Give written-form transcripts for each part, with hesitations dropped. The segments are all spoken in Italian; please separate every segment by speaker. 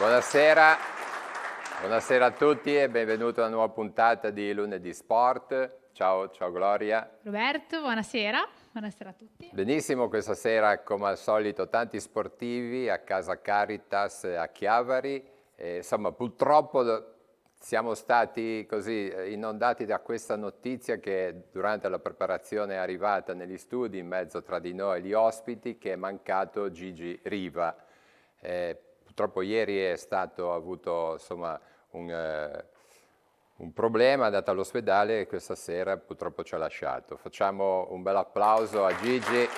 Speaker 1: Buonasera, buonasera a tutti e benvenuti a una nuova puntata di Lunedì Sport. Ciao Gloria.
Speaker 2: Roberto, buonasera. Buonasera a tutti.
Speaker 1: Benissimo, questa sera come al solito tanti sportivi a Casa Caritas a Chiavari. Insomma, purtroppo siamo stati così inondati da questa notizia che durante la preparazione è arrivata negli studi in mezzo tra di noi gli ospiti che è mancato Gigi Riva. Purtroppo ieri ha avuto insomma, un problema, è andato all'ospedale e questa sera purtroppo ci ha lasciato. Facciamo un bel applauso a Gigi.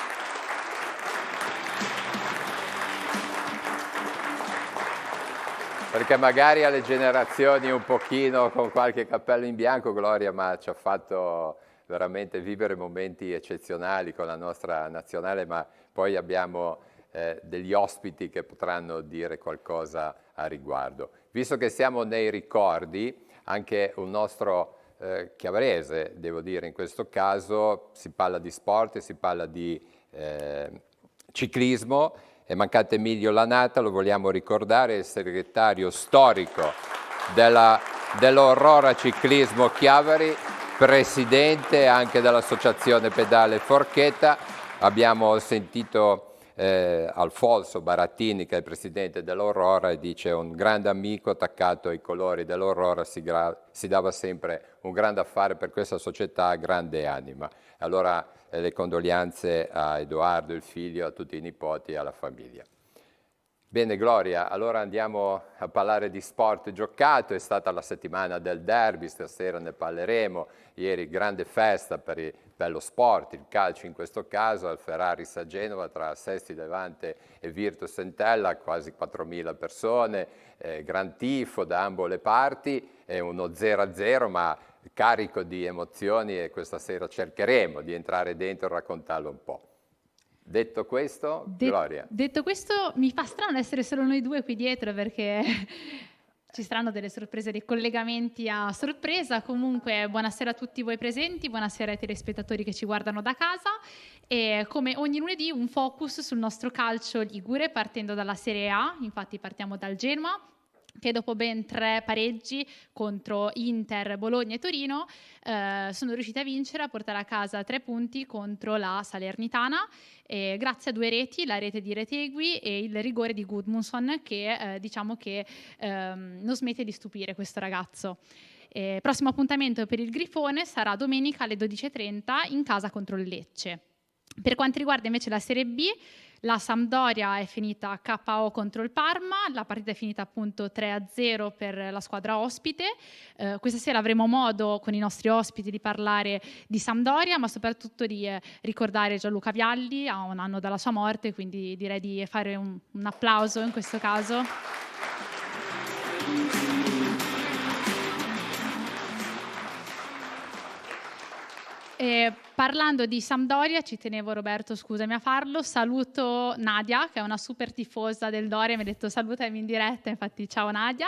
Speaker 1: Perché magari alle generazioni un pochino con qualche cappello in bianco, Gloria, ma ci ha fatto veramente vivere momenti eccezionali con la nostra nazionale, ma poi abbiamo degli ospiti che potranno dire qualcosa a riguardo. Visto che siamo nei ricordi, anche un nostro chiavarese, devo dire in questo caso, si parla di sport, si parla di ciclismo. È mancato Emilio Lanata, lo vogliamo ricordare, il segretario storico dell'Aurora Ciclismo Chiavari, presidente anche dell'Associazione Pedale Forchetta. Abbiamo sentito Alfonso Barattini, che è il presidente dell'Aurora, e dice un grande amico attaccato ai colori dell'Aurora, si dava sempre un grande affare per questa società, grande anima. Allora le condoglianze a Edoardo, il figlio, a tutti i nipoti e alla famiglia. Bene Gloria, allora andiamo a parlare di sport giocato. È stata la settimana del derby, stasera ne parleremo. Ieri grande festa per lo sport, il calcio in questo caso, al Ferraris a Genova tra Sesti Levante e Virtus Entella, quasi 4.000 persone, gran tifo da ambo le parti, è uno 0-0 ma carico di emozioni e questa sera cercheremo di entrare dentro e raccontarlo un po'. Detto questo, Gloria.
Speaker 2: Detto questo, mi fa strano essere solo noi due qui dietro perché ci saranno delle sorprese, dei collegamenti a sorpresa. Comunque, buonasera a tutti voi presenti, buonasera ai telespettatori che ci guardano da casa. E come ogni lunedì un focus sul nostro calcio ligure partendo dalla Serie A, infatti partiamo dal Genoa, che dopo ben 3 pareggi contro Inter, Bologna e Torino sono riusciti a vincere, a portare a casa 3 punti contro la Salernitana, grazie a 2 reti, la rete di Retegui e il rigore di Gudmundsson, che diciamo che non smette di stupire questo ragazzo. Prossimo appuntamento per il Grifone sarà domenica alle 12:30 in casa contro il Lecce. Per quanto riguarda invece la Serie B, la Sampdoria è finita KO contro il Parma, la partita è finita appunto 3-0 per la squadra ospite. Questa sera avremo modo con i nostri ospiti di parlare di Sampdoria, ma soprattutto di ricordare Gianluca Vialli, a un anno dalla sua morte, quindi direi di fare un applauso in questo caso. Parlando di Sampdoria, ci tenevo Roberto, scusami a farlo, saluto Nadia che è una super tifosa del Doria, mi ha detto salutami in diretta, infatti ciao Nadia.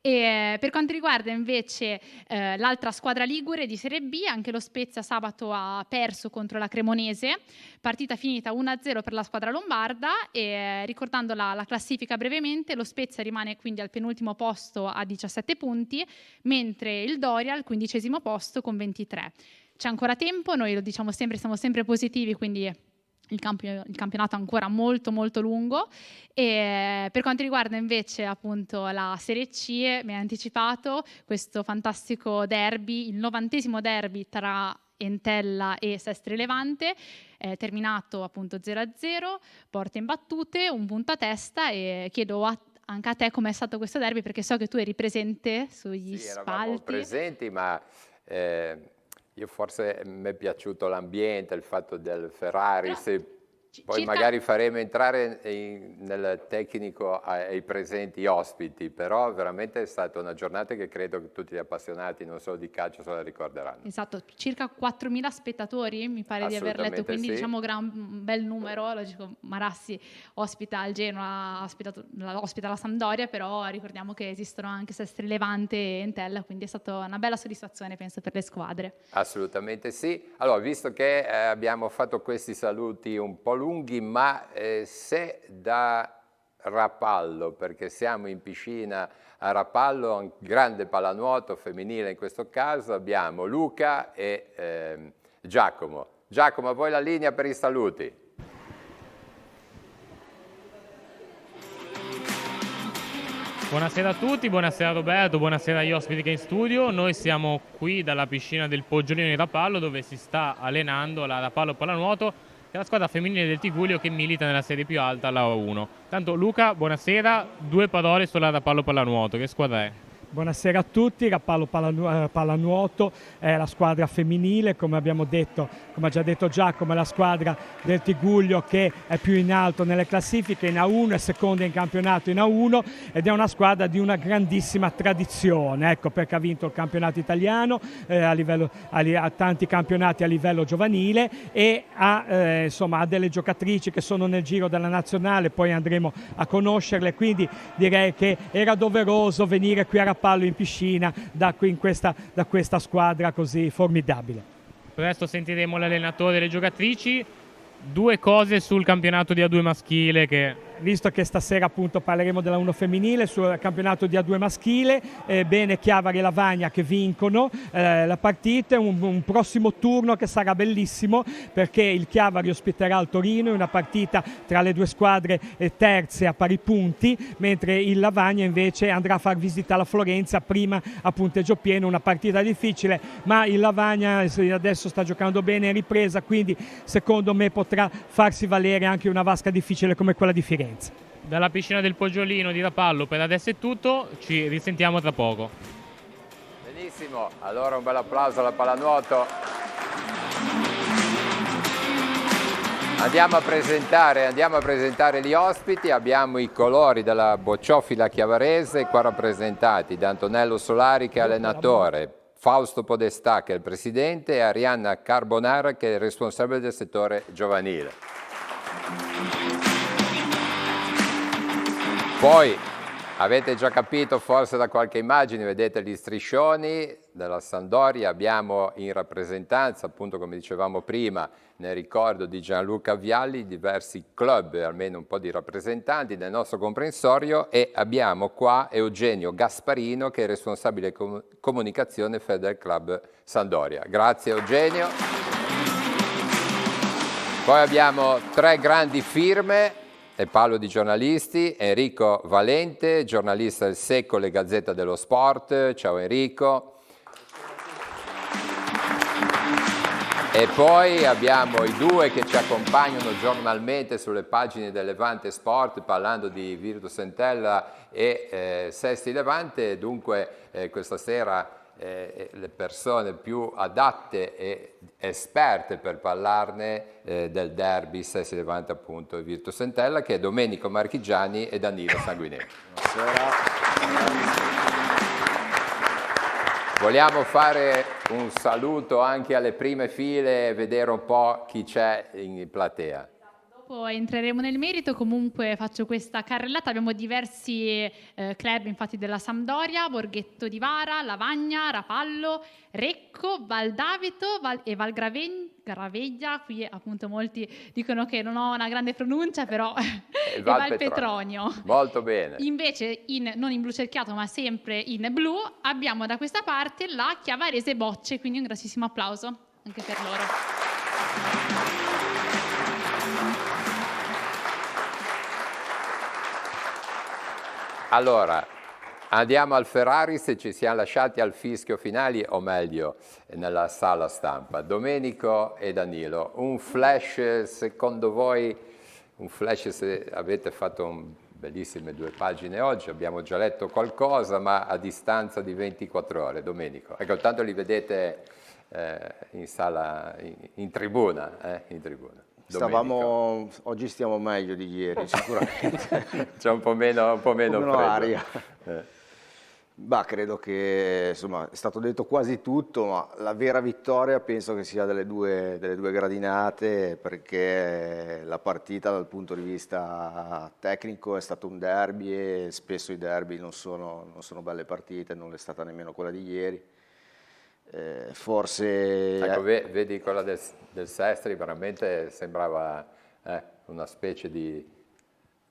Speaker 2: E per quanto riguarda invece l'altra squadra ligure di Serie B, anche lo Spezia sabato ha perso contro la Cremonese, partita finita 1-0 per la squadra lombarda e ricordando la classifica brevemente, lo Spezia rimane quindi al penultimo posto a 17 punti, mentre il Doria al 15° posto con 23. C'è ancora tempo, noi lo diciamo sempre, siamo sempre positivi, quindi il campionato è ancora molto molto lungo. E per quanto riguarda invece appunto la Serie C, mi ha anticipato questo fantastico derby, il 90° derby tra Entella e Sestri Levante, è terminato appunto 0-0, porte imbattute, un punto a testa, e chiedo anche a te com'è stato questo derby, perché so che tu eri presente sugli spalti.
Speaker 1: Eravamo presenti, ma io forse mi è piaciuto l'ambiente, il fatto del Ferraris, poi magari faremo entrare nel tecnico ai presenti ospiti, però veramente è stata una giornata che credo che tutti gli appassionati, non solo di calcio, se la ricorderanno.
Speaker 2: Esatto, circa 4.000 spettatori, mi pare di aver letto, quindi sì. Diciamo un bel numero. Logico, Marassi ospita il Genoa, ospita la Sampdoria, però ricordiamo che esistono anche Sestri Levante e Entella, quindi è stata una bella soddisfazione, penso, per le squadre.
Speaker 1: Assolutamente sì. Allora, visto che abbiamo fatto questi saluti un po' lunghi, ma se da Rapallo, perché siamo in piscina a Rapallo, un grande pallanuoto femminile in questo caso, abbiamo Luca e Giacomo. Giacomo, a voi la linea per i saluti.
Speaker 3: Buonasera a tutti, buonasera Roberto, buonasera agli ospiti che è in studio. Noi siamo qui dalla piscina del Poggiolino di Rapallo, dove si sta allenando la Rapallo Pallanuoto, che è la squadra femminile del Tigullio che milita nella serie più alta, la A1. Tanto Luca, buonasera, 2 parole sulla Rapallo Pallanuoto, che squadra è?
Speaker 4: Buonasera a tutti, Rapallo Pallanuoto è la squadra femminile, come abbiamo detto, come ha già detto Giacomo, è la squadra del Tigullio che è più in alto nelle classifiche, in A1 e seconda in campionato in A1, ed è una squadra di una grandissima tradizione, ecco perché ha vinto il campionato italiano, ha tanti campionati a livello giovanile e ha delle giocatrici che sono nel giro della nazionale, poi andremo a conoscerle, quindi direi che era doveroso venire qui a Rapallo in piscina da questa squadra così formidabile.
Speaker 3: Presto sentiremo l'allenatore e le giocatrici. 2 cose sul campionato di A2 maschile che...
Speaker 4: Visto che stasera appunto parleremo della 1 femminile, sul campionato di A2 maschile, bene Chiavari e Lavagna che vincono la partita, un prossimo turno che sarà bellissimo perché il Chiavari ospiterà il Torino in una partita tra le 2 squadre terze a pari punti, mentre il Lavagna invece andrà a far visita alla Florenza prima a punteggio pieno, una partita difficile, ma il Lavagna adesso sta giocando bene in ripresa, quindi secondo me potrà farsi valere anche una vasca difficile come quella di Firenze.
Speaker 3: Dalla piscina del Poggiolino di Rapallo per adesso è tutto, ci risentiamo tra poco.
Speaker 1: Benissimo, allora un bel applauso alla pallanuoto. Andiamo a presentare gli ospiti, abbiamo i colori della Bocciofila Chiavarese qua rappresentati da Antonello Solari che è allenatore, Fausto Podestà che è il presidente e Arianna Carbonara che è il responsabile del settore giovanile. Poi avete già capito forse da qualche immagine, vedete gli striscioni della Sampdoria, abbiamo in rappresentanza, appunto come dicevamo prima, nel ricordo di Gianluca Vialli, diversi club e almeno un po' di rappresentanti del nostro comprensorio e abbiamo qua Eugenio Gasparino che è responsabile comunicazione Federal Club Sampdoria. Grazie Eugenio. Poi abbiamo 3 grandi firme. E parlo di giornalisti, Enrico Valente, giornalista del Secolo e Gazzetta dello Sport. Ciao Enrico. E poi abbiamo i 2 che ci accompagnano giornalmente sulle pagine del Levante Sport parlando di Virtus Entella e Sesti Levante. Dunque questa sera le persone più adatte e esperte per parlarne del derby Sesti Levante appunto e Virtus Entella che è Domenico Marchigiani e Danilo Sanguinetti. Buonasera. Vogliamo fare un saluto anche alle prime file e vedere un po' chi c'è in platea.
Speaker 2: Dopo entreremo nel merito, comunque faccio questa carrellata, abbiamo diversi club infatti della Sampdoria, Borghetto di Vara, Lavagna, Rapallo, Recco, Val Davito e Val Graveglia, qui appunto molti dicono che non ho una grande pronuncia però e Val Petronio.
Speaker 1: Molto bene.
Speaker 2: Invece non in blu cerchiato ma sempre in blu abbiamo da questa parte la Chiavarese Bocce, quindi un grossissimo applauso anche per loro.
Speaker 1: Allora, andiamo al Ferraris e ci siamo lasciati al fischio finale, o meglio, nella sala stampa. Domenico e Danilo, un flash secondo voi, se avete fatto bellissime 2 pagine oggi, abbiamo già letto qualcosa, ma a distanza di 24 ore. Domenico, ecco, tanto li vedete in sala, in tribuna, in tribuna.
Speaker 5: Oggi stiamo meglio di ieri sicuramente.
Speaker 1: C'è un po' meno freddo.
Speaker 5: Aria. Credo che insomma è stato detto quasi tutto, ma la vera vittoria penso che sia delle due gradinate, perché la partita dal punto di vista tecnico è stato un derby e spesso i derby non sono belle partite, non è stata nemmeno quella di ieri. Forse
Speaker 1: ecco, vedi quella del Sestri, veramente sembrava una specie di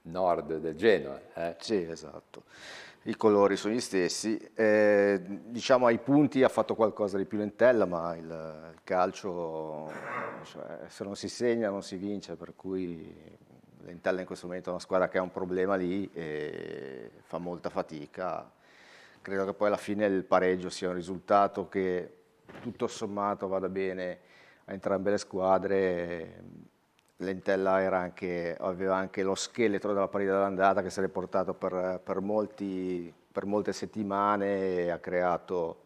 Speaker 1: nord del Genoa.
Speaker 5: Sì, esatto. I colori sono gli stessi. Diciamo ai punti ha fatto qualcosa di più Lentella, ma il calcio, cioè, se non si segna non si vince, per cui Lentella in questo momento è una squadra che ha un problema lì e fa molta fatica. Credo che poi alla fine il pareggio sia un risultato che tutto sommato vada bene a entrambe le squadre. Lentella aveva anche lo scheletro della partita dell'andata che se l'è portato per molte settimane e ha creato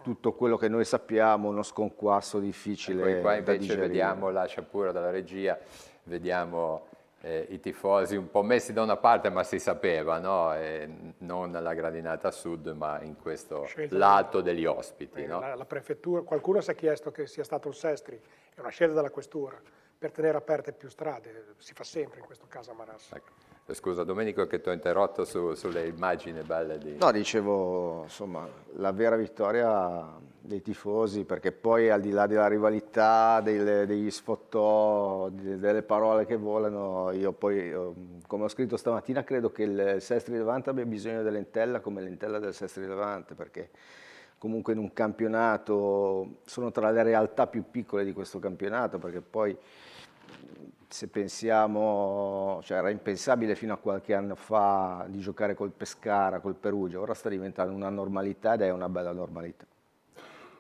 Speaker 5: tutto quello che noi sappiamo, uno sconquasso difficile
Speaker 1: Ecco, qua
Speaker 5: da
Speaker 1: invece
Speaker 5: digerire.
Speaker 1: vediamo, lascia pure dalla regia, vediamo i tifosi un po' messi da una parte, ma si sapeva, no? Non alla gradinata sud, ma in questo lato degli ospiti. No?
Speaker 6: La prefettura, qualcuno si è chiesto che sia stato il Sestri, è una scelta della questura per tenere aperte più strade, si fa sempre in questo caso a Marassa.
Speaker 1: Ecco. Scusa Domenico che ti ho interrotto sulle immagini belle di...
Speaker 5: No, dicevo, insomma, la vera vittoria dei tifosi, perché poi al di là della rivalità, degli sfottò, delle parole che volano, io poi, come ho scritto stamattina, credo che il Sestri Levante abbia bisogno dell'Entella come l'Entella del Sestri Levante, perché comunque in un campionato sono tra le realtà più piccole di questo campionato, perché poi se pensiamo, cioè era impensabile fino a qualche anno fa di giocare col Pescara, col Perugia, ora sta diventando una normalità ed è una bella normalità.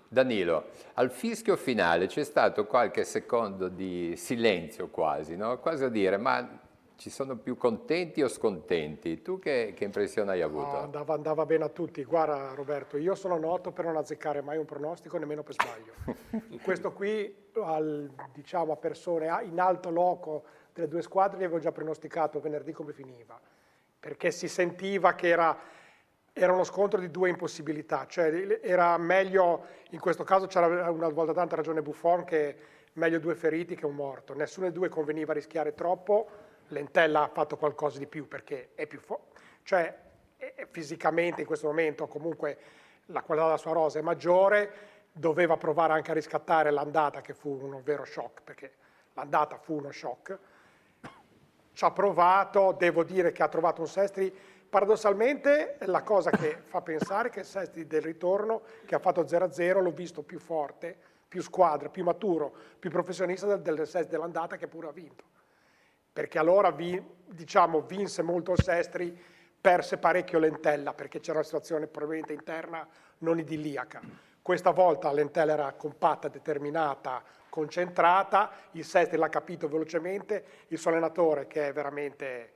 Speaker 1: Danilo, al fischio finale c'è stato qualche secondo di silenzio quasi, no? Quasi a dire, ma ci sono più contenti o scontenti? Tu che impressione hai avuto?
Speaker 6: No, andava bene a tutti. Guarda Roberto, io sono noto per non azzeccare mai un pronostico, nemmeno per sbaglio. Questo qui, diciamo a persone in alto loco delle due squadre, gli avevo già pronosticato venerdì come finiva, perché si sentiva che era uno scontro di due impossibilità, cioè era meglio, in questo caso c'era una volta tanta ragione Buffon, che meglio due feriti che un morto. Nessuno dei due conveniva rischiare troppo. Lentella ha fatto qualcosa di più perché è più cioè fisicamente in questo momento comunque la qualità della sua rosa è maggiore, doveva provare anche a riscattare l'andata che fu uno vero shock, perché l'andata fu uno shock. Ci ha provato, devo dire che ha trovato un Sestri, paradossalmente la cosa che fa pensare che il Sestri del ritorno che ha fatto 0-0 l'ho visto più forte, più squadra, più maturo, più professionista del Sestri dell'andata che pure ha vinto. Perché allora vinse molto il Sestri, perse parecchio Lentella, perché c'era una situazione probabilmente interna non idilliaca. Questa volta Lentella era compatta, determinata, concentrata, il Sestri l'ha capito velocemente, il suo allenatore, che è veramente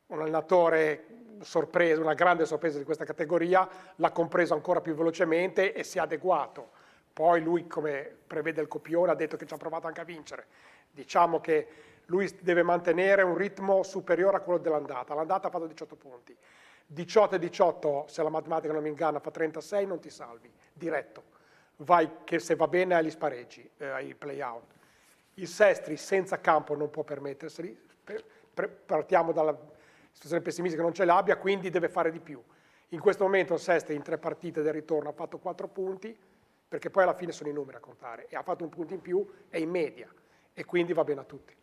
Speaker 6: un allenatore sorpresa, una grande sorpresa di questa categoria, l'ha compreso ancora più velocemente e si è adeguato. Poi lui, come prevede il copione, ha detto che ci ha provato anche a vincere. Diciamo che lui deve mantenere un ritmo superiore a quello dell'andata. L'andata ha fatto 18 punti. 18 e 18, se la matematica non mi inganna, fa 36, non ti salvi, diretto. Vai che se va bene agli spareggi, ai play-out. Il Sestri senza campo non può permetterseli, partiamo dalla situazione pessimistica che non ce l'abbia, quindi deve fare di più. In questo momento il Sestri in 3 partite del ritorno ha fatto 4 punti, perché poi alla fine sono i numeri a contare, e ha fatto un punto in più, è in media, e quindi va bene a tutti.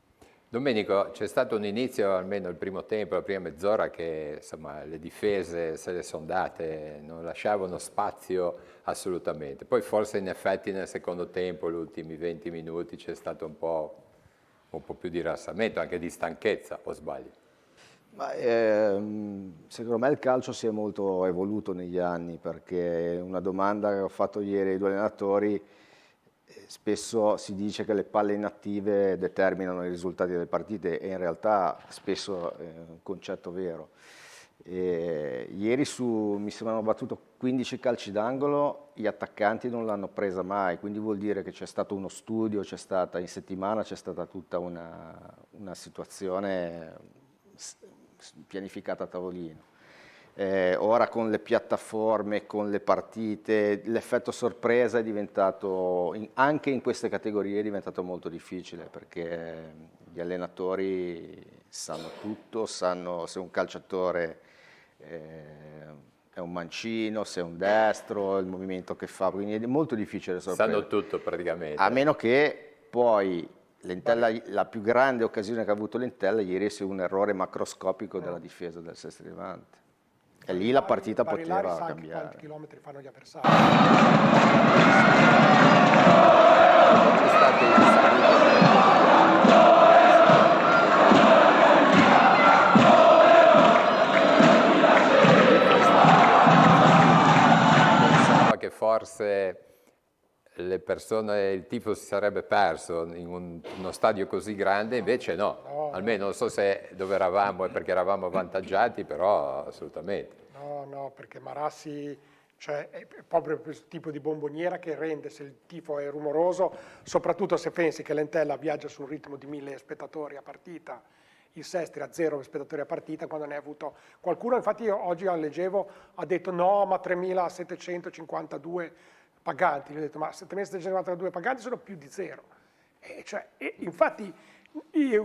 Speaker 1: Domenico, c'è stato un inizio, almeno il primo tempo, la prima mezz'ora, che insomma, le difese se le sono date, non lasciavano spazio assolutamente. Poi forse in effetti nel secondo tempo, gli ultimi 20 minuti, c'è stato un po' più di rilassamento, anche di stanchezza, o sbaglio?
Speaker 5: Ma, secondo me il calcio si è molto evoluto negli anni, perché una domanda che ho fatto ieri ai due allenatori, spesso si dice che le palle inattive determinano i risultati delle partite e in realtà spesso è un concetto vero. Ieri mi sembrano battuto 15 calci d'angolo, gli attaccanti non l'hanno presa mai, quindi vuol dire che c'è stato uno studio, in settimana c'è stata tutta una situazione pianificata a tavolino. Ora con le piattaforme, con le partite, l'effetto sorpresa è diventato, anche in queste categorie, è diventato molto difficile, perché gli allenatori sanno tutto, sanno se un calciatore è un mancino, se è un destro, il movimento che fa, quindi è molto difficile sorprendere.
Speaker 1: Sanno tutto praticamente.
Speaker 5: A meno che poi l'Entella, la più grande occasione che ha avuto l'Entella ieri è un errore macroscopico della difesa del Sestri Levante. E lì la partita
Speaker 6: Barilari
Speaker 5: poteva
Speaker 6: sa anche
Speaker 5: cambiare.
Speaker 6: quanti chilometri fanno gli avversari.
Speaker 1: Sono stati i pensava che forse le persone, il tifo si sarebbe perso in uno stadio così grande, invece no. Almeno non so se dove eravamo è perché eravamo avvantaggiati, però assolutamente.
Speaker 6: No, perché Marassi, cioè, è proprio questo tipo di bomboniera che rende, se il tifo è rumoroso, soprattutto se pensi che l'Entella viaggia su un ritmo di 1000 spettatori a partita, il Sestri a 0 spettatori a partita, quando ne ha avuto qualcuno. Infatti io oggi leggevo, ha detto no, ma 3752 paganti. Gli ho detto, ma 7.752 paganti sono più di zero. Infatti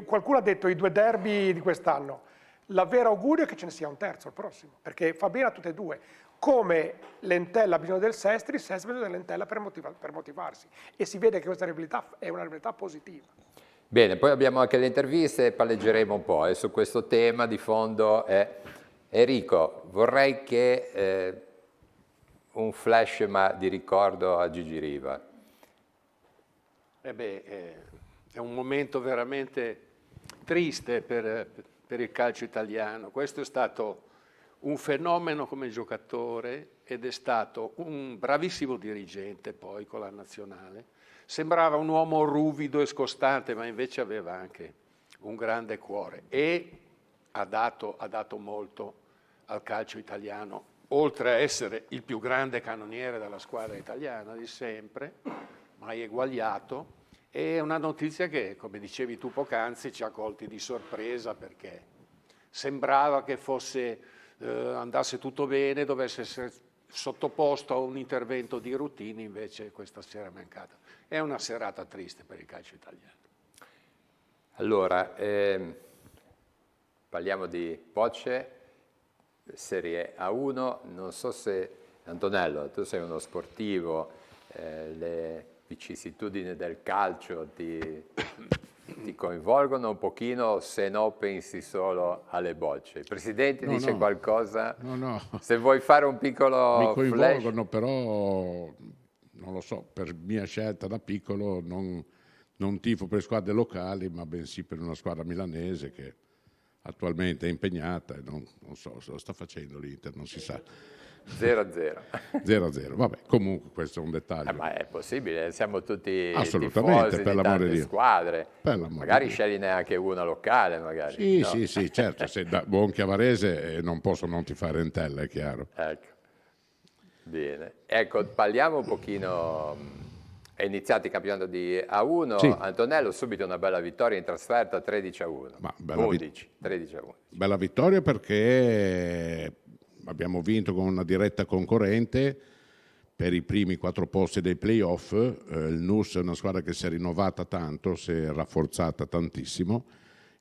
Speaker 6: qualcuno ha detto i 2 derby di quest'anno. La vera augurio è che ce ne sia un terzo al prossimo, perché fa bene a tutte e due. Come l'Entella ha bisogno del Sestri, il Sestri ha bisogno dell'Entella per motivarsi. E si vede che questa rivalità è una rivalità positiva.
Speaker 1: Bene, poi abbiamo anche le interviste e palleggeremo un po' su questo tema di fondo. Enrico, vorrei che un flash di ricordo a Gigi Riva.
Speaker 7: È un momento veramente triste per il calcio italiano. Questo è stato un fenomeno come giocatore ed è stato un bravissimo dirigente poi con la nazionale. Sembrava un uomo ruvido e scostante, ma invece aveva anche un grande cuore e ha dato molto al calcio italiano, oltre a essere il più grande cannoniere della squadra italiana di sempre, mai eguagliato. È una notizia che, come dicevi tu poc'anzi, ci ha colti di sorpresa perché sembrava che andasse tutto bene, dovesse essere sottoposto a un intervento di routine, invece questa sera è mancata. È una serata triste per il calcio italiano.
Speaker 1: Allora, parliamo di bocce, Serie A1, non so se, Antonello, tu sei uno sportivo, le vicissitudini del calcio ti coinvolgono un pochino, se no pensi solo alle bocce. Il Presidente dice qualcosa?
Speaker 8: No.
Speaker 1: Se vuoi fare un piccolo
Speaker 8: Mi coinvolgono,
Speaker 1: flash.
Speaker 8: però non lo so, per mia scelta da piccolo non tifo per squadre locali, ma bensì per una squadra milanese che attualmente è impegnata e non so se lo sta facendo l'Inter, non si sa.
Speaker 1: 0-0.
Speaker 8: 0-0, vabbè, comunque questo è un dettaglio.
Speaker 1: Ma è possibile, siamo tutti
Speaker 8: Assolutamente,
Speaker 1: tifosi
Speaker 8: per
Speaker 1: di
Speaker 8: l'amore
Speaker 1: tante
Speaker 8: di Dio.
Speaker 1: squadre.
Speaker 8: Per l'amore
Speaker 1: Magari
Speaker 8: di Dio.
Speaker 1: scegli neanche una locale, magari.
Speaker 8: Sì, certo, se da buon chiavarese non posso non tifare Entella, è chiaro.
Speaker 1: Ecco, bene. Ecco, parliamo un pochino, è iniziato il campionato di A1,
Speaker 8: Sì.
Speaker 1: Antonello subito una bella vittoria in trasferta 13-1,
Speaker 8: Ma bella
Speaker 1: 13-1.
Speaker 8: Bella vittoria perché abbiamo vinto con una diretta concorrente per i primi 4 posti dei playoff. Il NUS è una squadra che si è rinnovata tanto, si è rafforzata tantissimo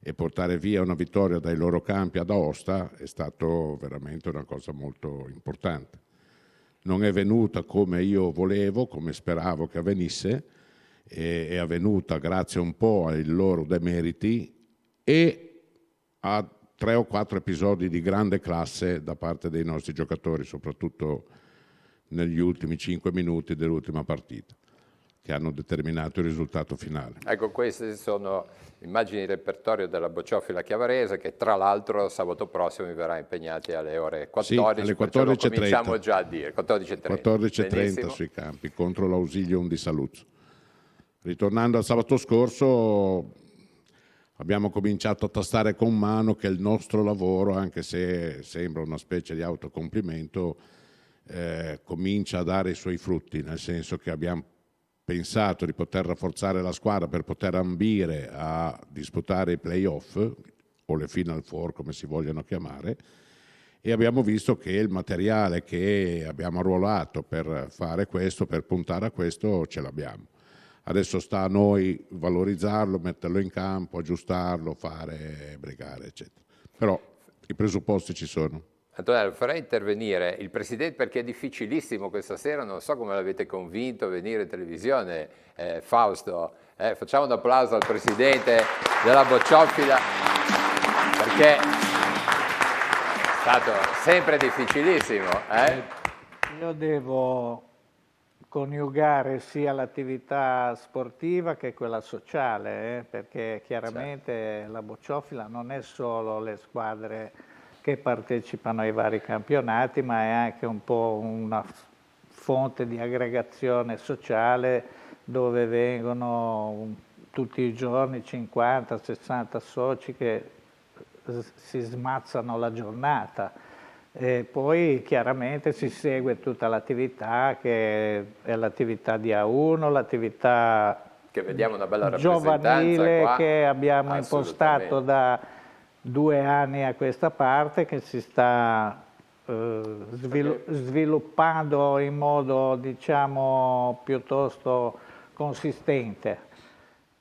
Speaker 8: e portare via una vittoria dai loro campi ad Aosta è stato veramente una cosa molto importante. Non è venuta come io volevo, come speravo che avvenisse, è avvenuta grazie un po' ai loro demeriti e a 3 o 4 episodi di grande classe da parte dei nostri giocatori, soprattutto negli ultimi 5 minuti dell'ultima partita, che hanno determinato il risultato finale.
Speaker 1: Ecco, queste sono immagini di repertorio della Bocciofila Chiavarese, che tra l'altro sabato prossimo vi verrà impegnati alle ore 14,
Speaker 8: Sì, alle 14:30.
Speaker 1: Cominciamo già a dire, 14:30.
Speaker 8: 14:30 sui campi, contro l'Ausilio di Saluzzo. Ritornando al sabato scorso, abbiamo cominciato a tastare con mano che il nostro lavoro, anche se sembra una specie di autocomplimento, comincia a dare i suoi frutti, nel senso che abbiamo pensato di poter rafforzare la squadra per poter ambire a disputare i playoff o le Final Four, come si vogliono chiamare, e abbiamo visto che il materiale che abbiamo arruolato per fare questo, per puntare a questo, ce l'abbiamo. Adesso sta a noi valorizzarlo, metterlo in campo, aggiustarlo, fare, brigare, eccetera. Però i presupposti ci sono.
Speaker 1: Antonello, farei intervenire il Presidente perché è difficilissimo questa sera, non so come l'avete convinto a venire in televisione, Fausto, Facciamo un applauso al presidente della Bocciofila, perché è stato sempre difficilissimo.
Speaker 9: Io devo coniugare sia l'attività sportiva che quella sociale, perché chiaramente la Bocciofila non è solo le squadre che partecipano ai vari campionati, ma è anche un po' una fonte di aggregazione sociale dove vengono tutti i giorni 50-60 soci che si smazzano la giornata. E poi chiaramente si segue tutta l'attività che è l'attività di A1, l'attività
Speaker 1: che vediamo una bella rappresentanza
Speaker 9: giovanile
Speaker 1: qua.
Speaker 9: che abbiamo impostato da 2 anni a questa parte, che si sta sviluppando in modo, diciamo, piuttosto consistente.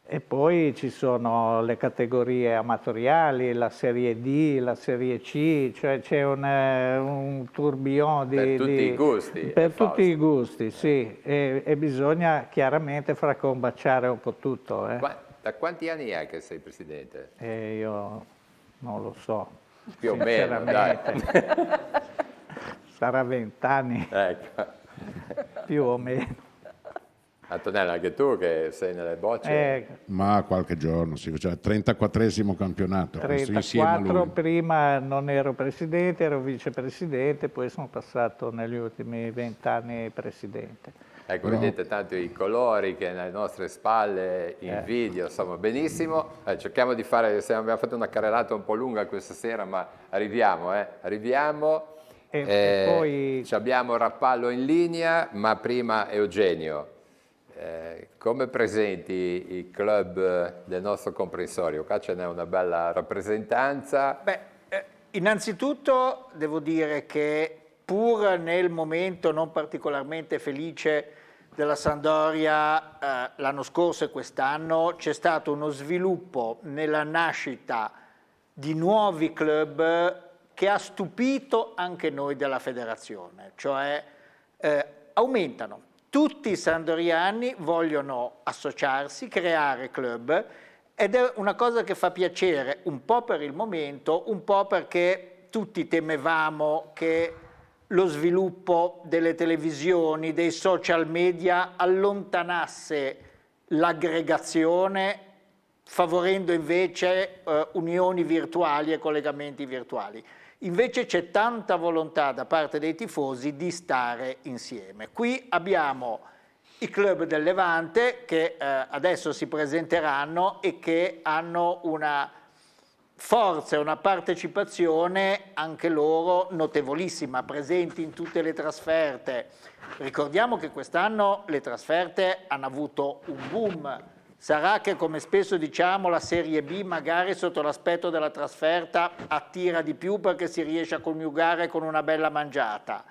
Speaker 9: E poi ci sono le categorie amatoriali, la Serie D, la Serie C, cioè c'è un tourbillon
Speaker 1: per tutti i gusti.
Speaker 9: Per tutti i gusti, sì, e bisogna chiaramente far combaciare un po' tutto.
Speaker 1: Da quanti anni è che sei presidente?
Speaker 9: Io non lo so.
Speaker 1: Più o meno, dai.
Speaker 9: Sarà 20 anni.
Speaker 1: Ecco.
Speaker 9: Più o meno.
Speaker 1: Antonella, anche tu che sei nelle bocce?
Speaker 8: Ma qualche giorno, sì, cioè 34esimo campionato.
Speaker 9: 34, prima non ero presidente, ero vicepresidente, poi sono passato negli ultimi 20 anni presidente.
Speaker 1: Ecco, vedete tanto i colori che nelle nostre spalle in video, insomma, benissimo. Cerchiamo di fare, abbiamo fatto una carrellata un po' lunga questa sera, ma arriviamo.
Speaker 9: E poi
Speaker 1: abbiamo Rapallo in linea, ma prima Eugenio. Come presenti i club del nostro comprensorio? Qua ce n'è una bella rappresentanza.
Speaker 10: Innanzitutto devo dire che pur nel momento non particolarmente felice della Sampdoria l'anno scorso e quest'anno c'è stato uno sviluppo nella nascita di nuovi club che ha stupito anche noi della federazione, cioè aumentano. Tutti i sampdoriani vogliono associarsi, creare club, ed è una cosa che fa piacere un po' per il momento, un po' perché tutti temevamo che lo sviluppo delle televisioni, dei social media allontanasse l'aggregazione, favorendo invece unioni virtuali e collegamenti virtuali. Invece c'è tanta volontà da parte dei tifosi di stare insieme. Qui abbiamo i club del Levante che adesso si presenteranno e che hanno una forza e una partecipazione anche loro notevolissima, presenti in tutte le trasferte. Ricordiamo che quest'anno le trasferte hanno avuto un boom. Sarà che, come spesso diciamo, la Serie B magari sotto l'aspetto della trasferta attira di più perché si riesce a coniugare con una bella mangiata.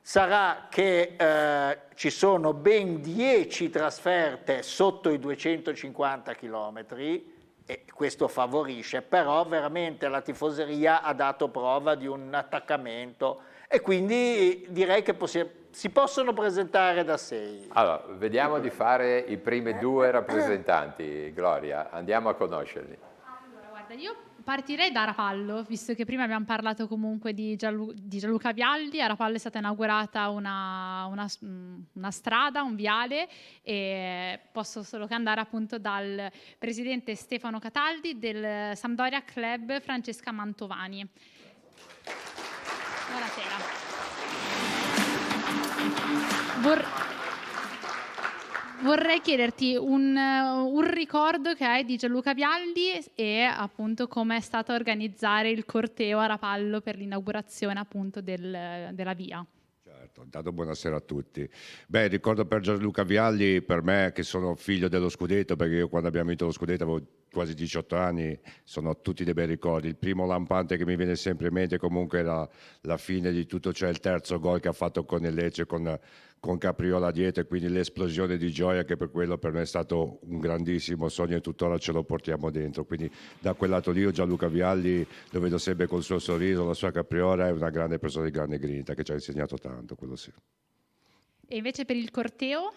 Speaker 10: Sarà che ci sono ben 10 trasferte sotto i 250 chilometri e questo favorisce, però veramente la tifoseria ha dato prova di un attaccamento e quindi direi che si possono presentare da 6.
Speaker 1: Allora, vediamo di fare i primi 2 rappresentanti, Gloria, andiamo a conoscerli.
Speaker 2: Allora, guarda, io partirei da Rapallo, visto che prima abbiamo parlato comunque di Gianluca Vialli. A Rapallo è stata inaugurata una strada, un viale, e posso solo che andare appunto dal presidente Stefano Cataldi del Sampdoria Club Francesca Mantovani. Buonasera. Vorrei chiederti un ricordo che hai di Gianluca Vialli e appunto come è stato a organizzare il corteo a Rapallo per l'inaugurazione appunto della via.
Speaker 11: Certo, intanto buonasera a tutti. Beh, ricordo per Gianluca Vialli, per me che sono figlio dello scudetto, perché io quando abbiamo vinto lo scudetto avevo quasi 18 anni, sono tutti dei bei ricordi. Il primo lampante che mi viene sempre in mente comunque era la fine di tutto, cioè il terzo gol che ha fatto con il Lecce, con Capriola dietro, e quindi l'esplosione di gioia che per quello per me è stato un grandissimo sogno e tuttora ce lo portiamo dentro. Quindi da quel lato lì io Gianluca Vialli lo vedo sempre col suo sorriso, la sua capriola, è una grande persona di grande grinta che ci ha insegnato tanto, quello sì.
Speaker 2: E invece per il corteo?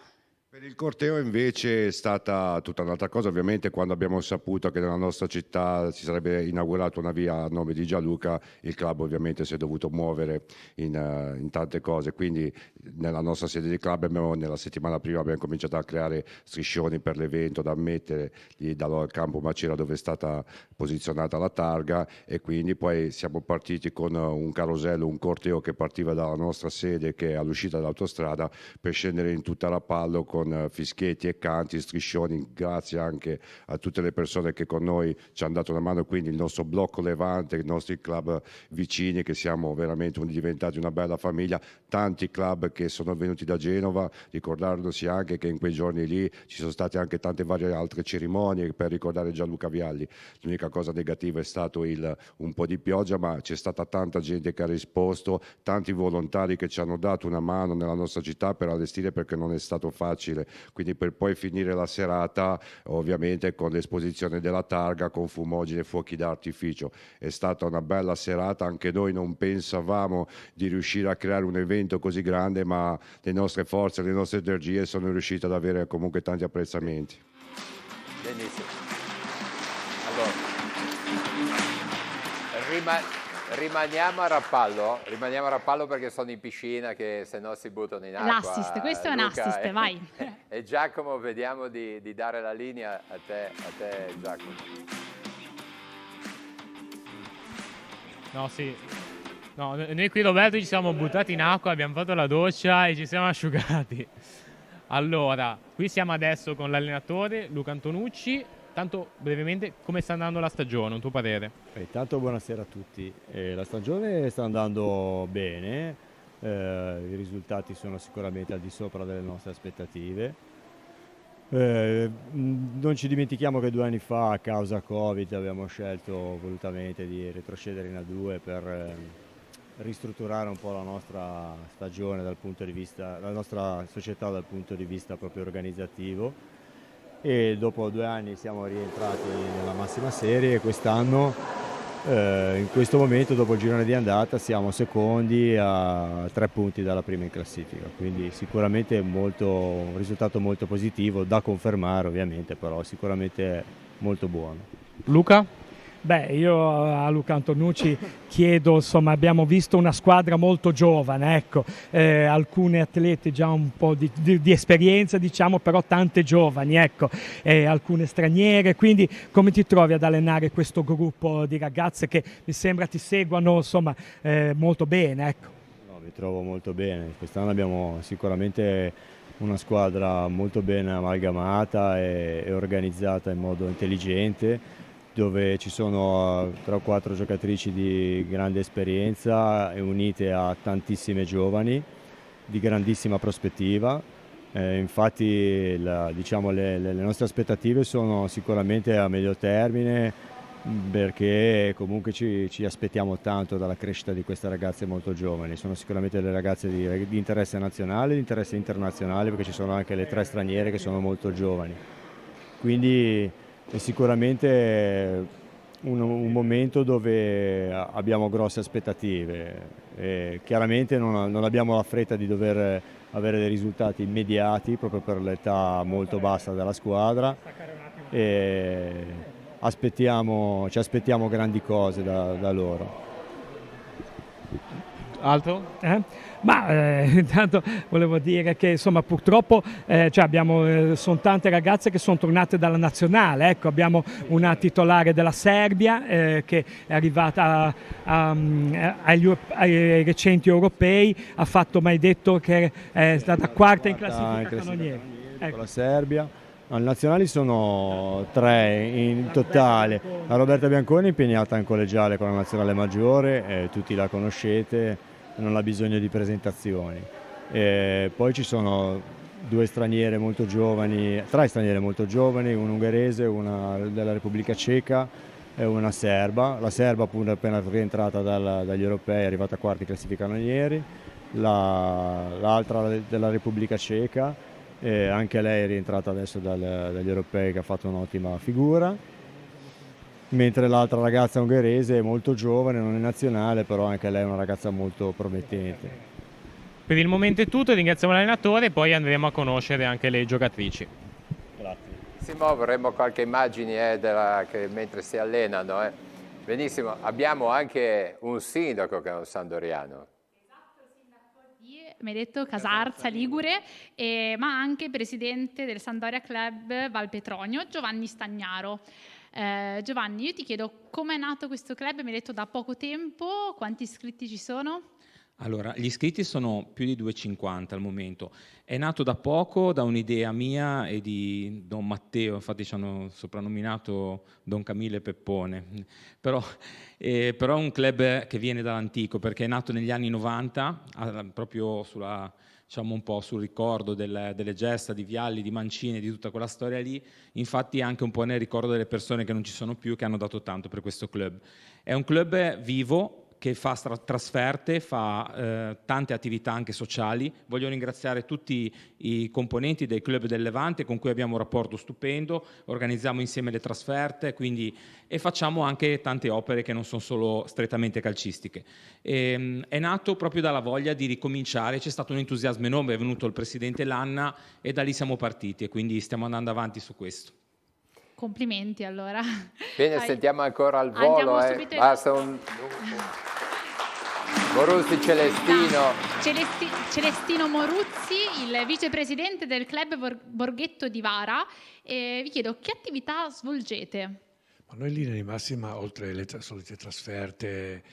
Speaker 11: Per il corteo invece è stata tutta un'altra cosa, ovviamente quando abbiamo saputo che nella nostra città si sarebbe inaugurata una via a nome di Gianluca, il club ovviamente si è dovuto muovere in tante cose, quindi nella nostra sede di club nella settimana prima abbiamo cominciato a creare striscioni per l'evento da mettere lì dal campo Macera dove è stata posizionata la targa, e quindi poi siamo partiti con un carosello, un corteo che partiva dalla nostra sede che è all'uscita dall'autostrada per scendere in tutta Rapallo con fischietti e canti, striscioni, grazie anche a tutte le persone che con noi ci hanno dato una mano, quindi il nostro blocco Levante, i nostri club vicini che siamo veramente diventati una bella famiglia, tanti club che sono venuti da Genova, ricordandosi anche che in quei giorni lì ci sono state anche tante varie altre cerimonie per ricordare Gianluca Vialli. L'unica cosa negativa è stato un po' di pioggia, ma c'è stata tanta gente che ha risposto, tanti volontari che ci hanno dato una mano nella nostra città per allestire, perché non è stato facile, quindi per poi finire la serata ovviamente con l'esposizione della targa con fumogene e fuochi d'artificio. È stata una bella serata, anche noi non pensavamo di riuscire a creare un evento così grande, ma le nostre forze, le nostre energie sono riuscite ad avere comunque tanti apprezzamenti.
Speaker 1: Benissimo. Allora, rimaniamo a Rapallo perché sono in piscina che se no si buttano in acqua.
Speaker 2: L'assist, questo è un assist, vai.
Speaker 1: E Giacomo, vediamo di dare la linea a te Giacomo.
Speaker 3: No, sì. No, noi qui Roberto ci siamo buttati in acqua, abbiamo fatto la doccia e ci siamo asciugati. Allora, qui siamo adesso con l'allenatore Luca Antonucci. Tanto brevemente, come sta andando la stagione, un tuo parere?
Speaker 12: Intanto buonasera a tutti. La stagione sta andando bene, i risultati sono sicuramente al di sopra delle nostre aspettative. Non ci dimentichiamo che 2 anni fa, a causa Covid, abbiamo scelto volutamente di retrocedere in A2 per ristrutturare un po' la nostra stagione dal punto di vista, la nostra società dal punto di vista proprio organizzativo. E dopo 2 anni siamo rientrati nella massima serie e quest'anno, in questo momento, dopo il girone di andata, siamo secondi a 3 punti dalla prima in classifica, quindi sicuramente un risultato molto positivo, da confermare ovviamente, però sicuramente molto buono.
Speaker 3: Luca?
Speaker 4: Beh, io a Luca Antonucci chiedo, insomma, abbiamo visto una squadra molto giovane, ecco, alcuni atleti già un po' di esperienza, diciamo, però tante giovani, ecco, alcune straniere, quindi come ti trovi ad allenare questo gruppo di ragazze che mi sembra ti seguano, insomma, molto bene, ecco?
Speaker 12: No, mi trovo molto bene, quest'anno abbiamo sicuramente una squadra molto ben amalgamata e organizzata in modo intelligente, dove ci sono 3 o 4 giocatrici di grande esperienza e unite a tantissime giovani di grandissima prospettiva. Infatti diciamo, le nostre aspettative sono sicuramente a medio termine, perché comunque ci aspettiamo tanto dalla crescita di queste ragazze molto giovani. Sono sicuramente le ragazze di interesse nazionale, di interesse internazionale, perché ci sono anche le 3 straniere che sono molto giovani. Quindi è sicuramente un momento dove abbiamo grosse aspettative. Chiaramente non abbiamo la fretta di dover avere dei risultati immediati proprio per l'età molto bassa della squadra, e ci aspettiamo grandi cose da loro.
Speaker 3: Altro?
Speaker 4: Intanto volevo dire che insomma purtroppo sono tante ragazze che sono tornate dalla nazionale, ecco, abbiamo una titolare della Serbia che è arrivata ai recenti europei, ha fatto, mai detto che è stata quarta in classifica canonieri.
Speaker 12: Ecco. La Serbia. Alle nazionali sono 3 in totale. La Roberta Bianconi è impegnata in collegiale con la nazionale maggiore, tutti la conoscete, non ha bisogno di presentazioni. Poi ci sono 2 straniere molto giovani, 3 straniere molto giovani, una ungherese, una della Repubblica Ceca e una serba. La serba appunto è appena rientrata dagli europei, è arrivata quarta in classifica canonieri, l'altra della Repubblica Ceca. Anche lei è rientrata adesso dagli europei, che ha fatto un'ottima figura, mentre l'altra ragazza ungherese è molto giovane, non è nazionale, però anche lei è una ragazza molto promettente.
Speaker 3: Per il momento è tutto, ringraziamo l'allenatore e poi andremo a conoscere anche le giocatrici.
Speaker 1: Benissimo, vorremmo qualche immagine che mentre si allenano. Benissimo, abbiamo anche un sindaco che è un sandoriano.
Speaker 2: Mi hai detto Casarza, Ligure, ma anche presidente del Sampdoria Club Valpetronio, Giovanni Stagnaro. Giovanni, io ti chiedo come è nato questo club, mi hai detto da poco tempo, quanti iscritti ci sono?
Speaker 13: Allora, gli iscritti sono più di 250 al momento. È nato da poco, da un'idea mia e di Don Matteo, infatti ci hanno soprannominato Don Camille Peppone. Però è un club che viene dall'antico, perché è nato negli anni 90, proprio diciamo un po' sul ricordo delle gesta di Vialli, di Mancini, di tutta quella storia lì. Infatti anche un po' nel ricordo delle persone che non ci sono più, che hanno dato tanto per questo club. È un club vivo, che fa trasferte, fa tante attività anche sociali. Voglio ringraziare tutti i componenti del Club del Levante con cui abbiamo un rapporto stupendo, organizziamo insieme le trasferte e facciamo anche tante opere che non sono solo strettamente calcistiche. È nato proprio dalla voglia di ricominciare, c'è stato un entusiasmo enorme, è venuto il presidente Lanna e da lì siamo partiti e quindi stiamo andando avanti su questo.
Speaker 2: Complimenti allora.
Speaker 1: Bene, sentiamo ancora al volo. Basta Moruzzi Celestino.
Speaker 2: Celestino Moruzzi, il vicepresidente del club Borghetto di Vara. Vi chiedo che attività svolgete?
Speaker 14: Ma noi in linea di massima, oltre le solite trasferte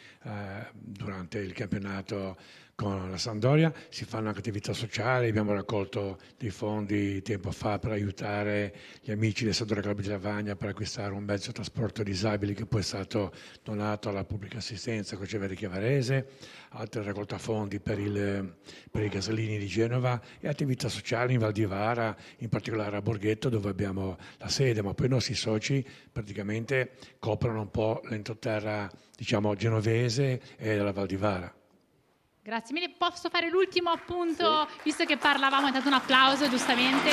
Speaker 14: durante il campionato con la Sampdoria, si fanno anche attività sociali. Abbiamo raccolto dei fondi tempo fa per aiutare gli amici del Sampdoria Club di Lavagna per acquistare un mezzo trasporto disabili che poi è stato donato alla pubblica assistenza Croce Chiavarese, altre raccolta fondi per i gasolini di Genova e attività sociali in Val di Vara, in particolare a Borghetto dove abbiamo la sede, ma poi i nostri soci praticamente coprono un po' l'entroterra, diciamo, genovese e della Val di Vara.
Speaker 2: Grazie mille. Posso fare l'ultimo appunto, sì. Visto che parlavamo, è dato un applauso giustamente.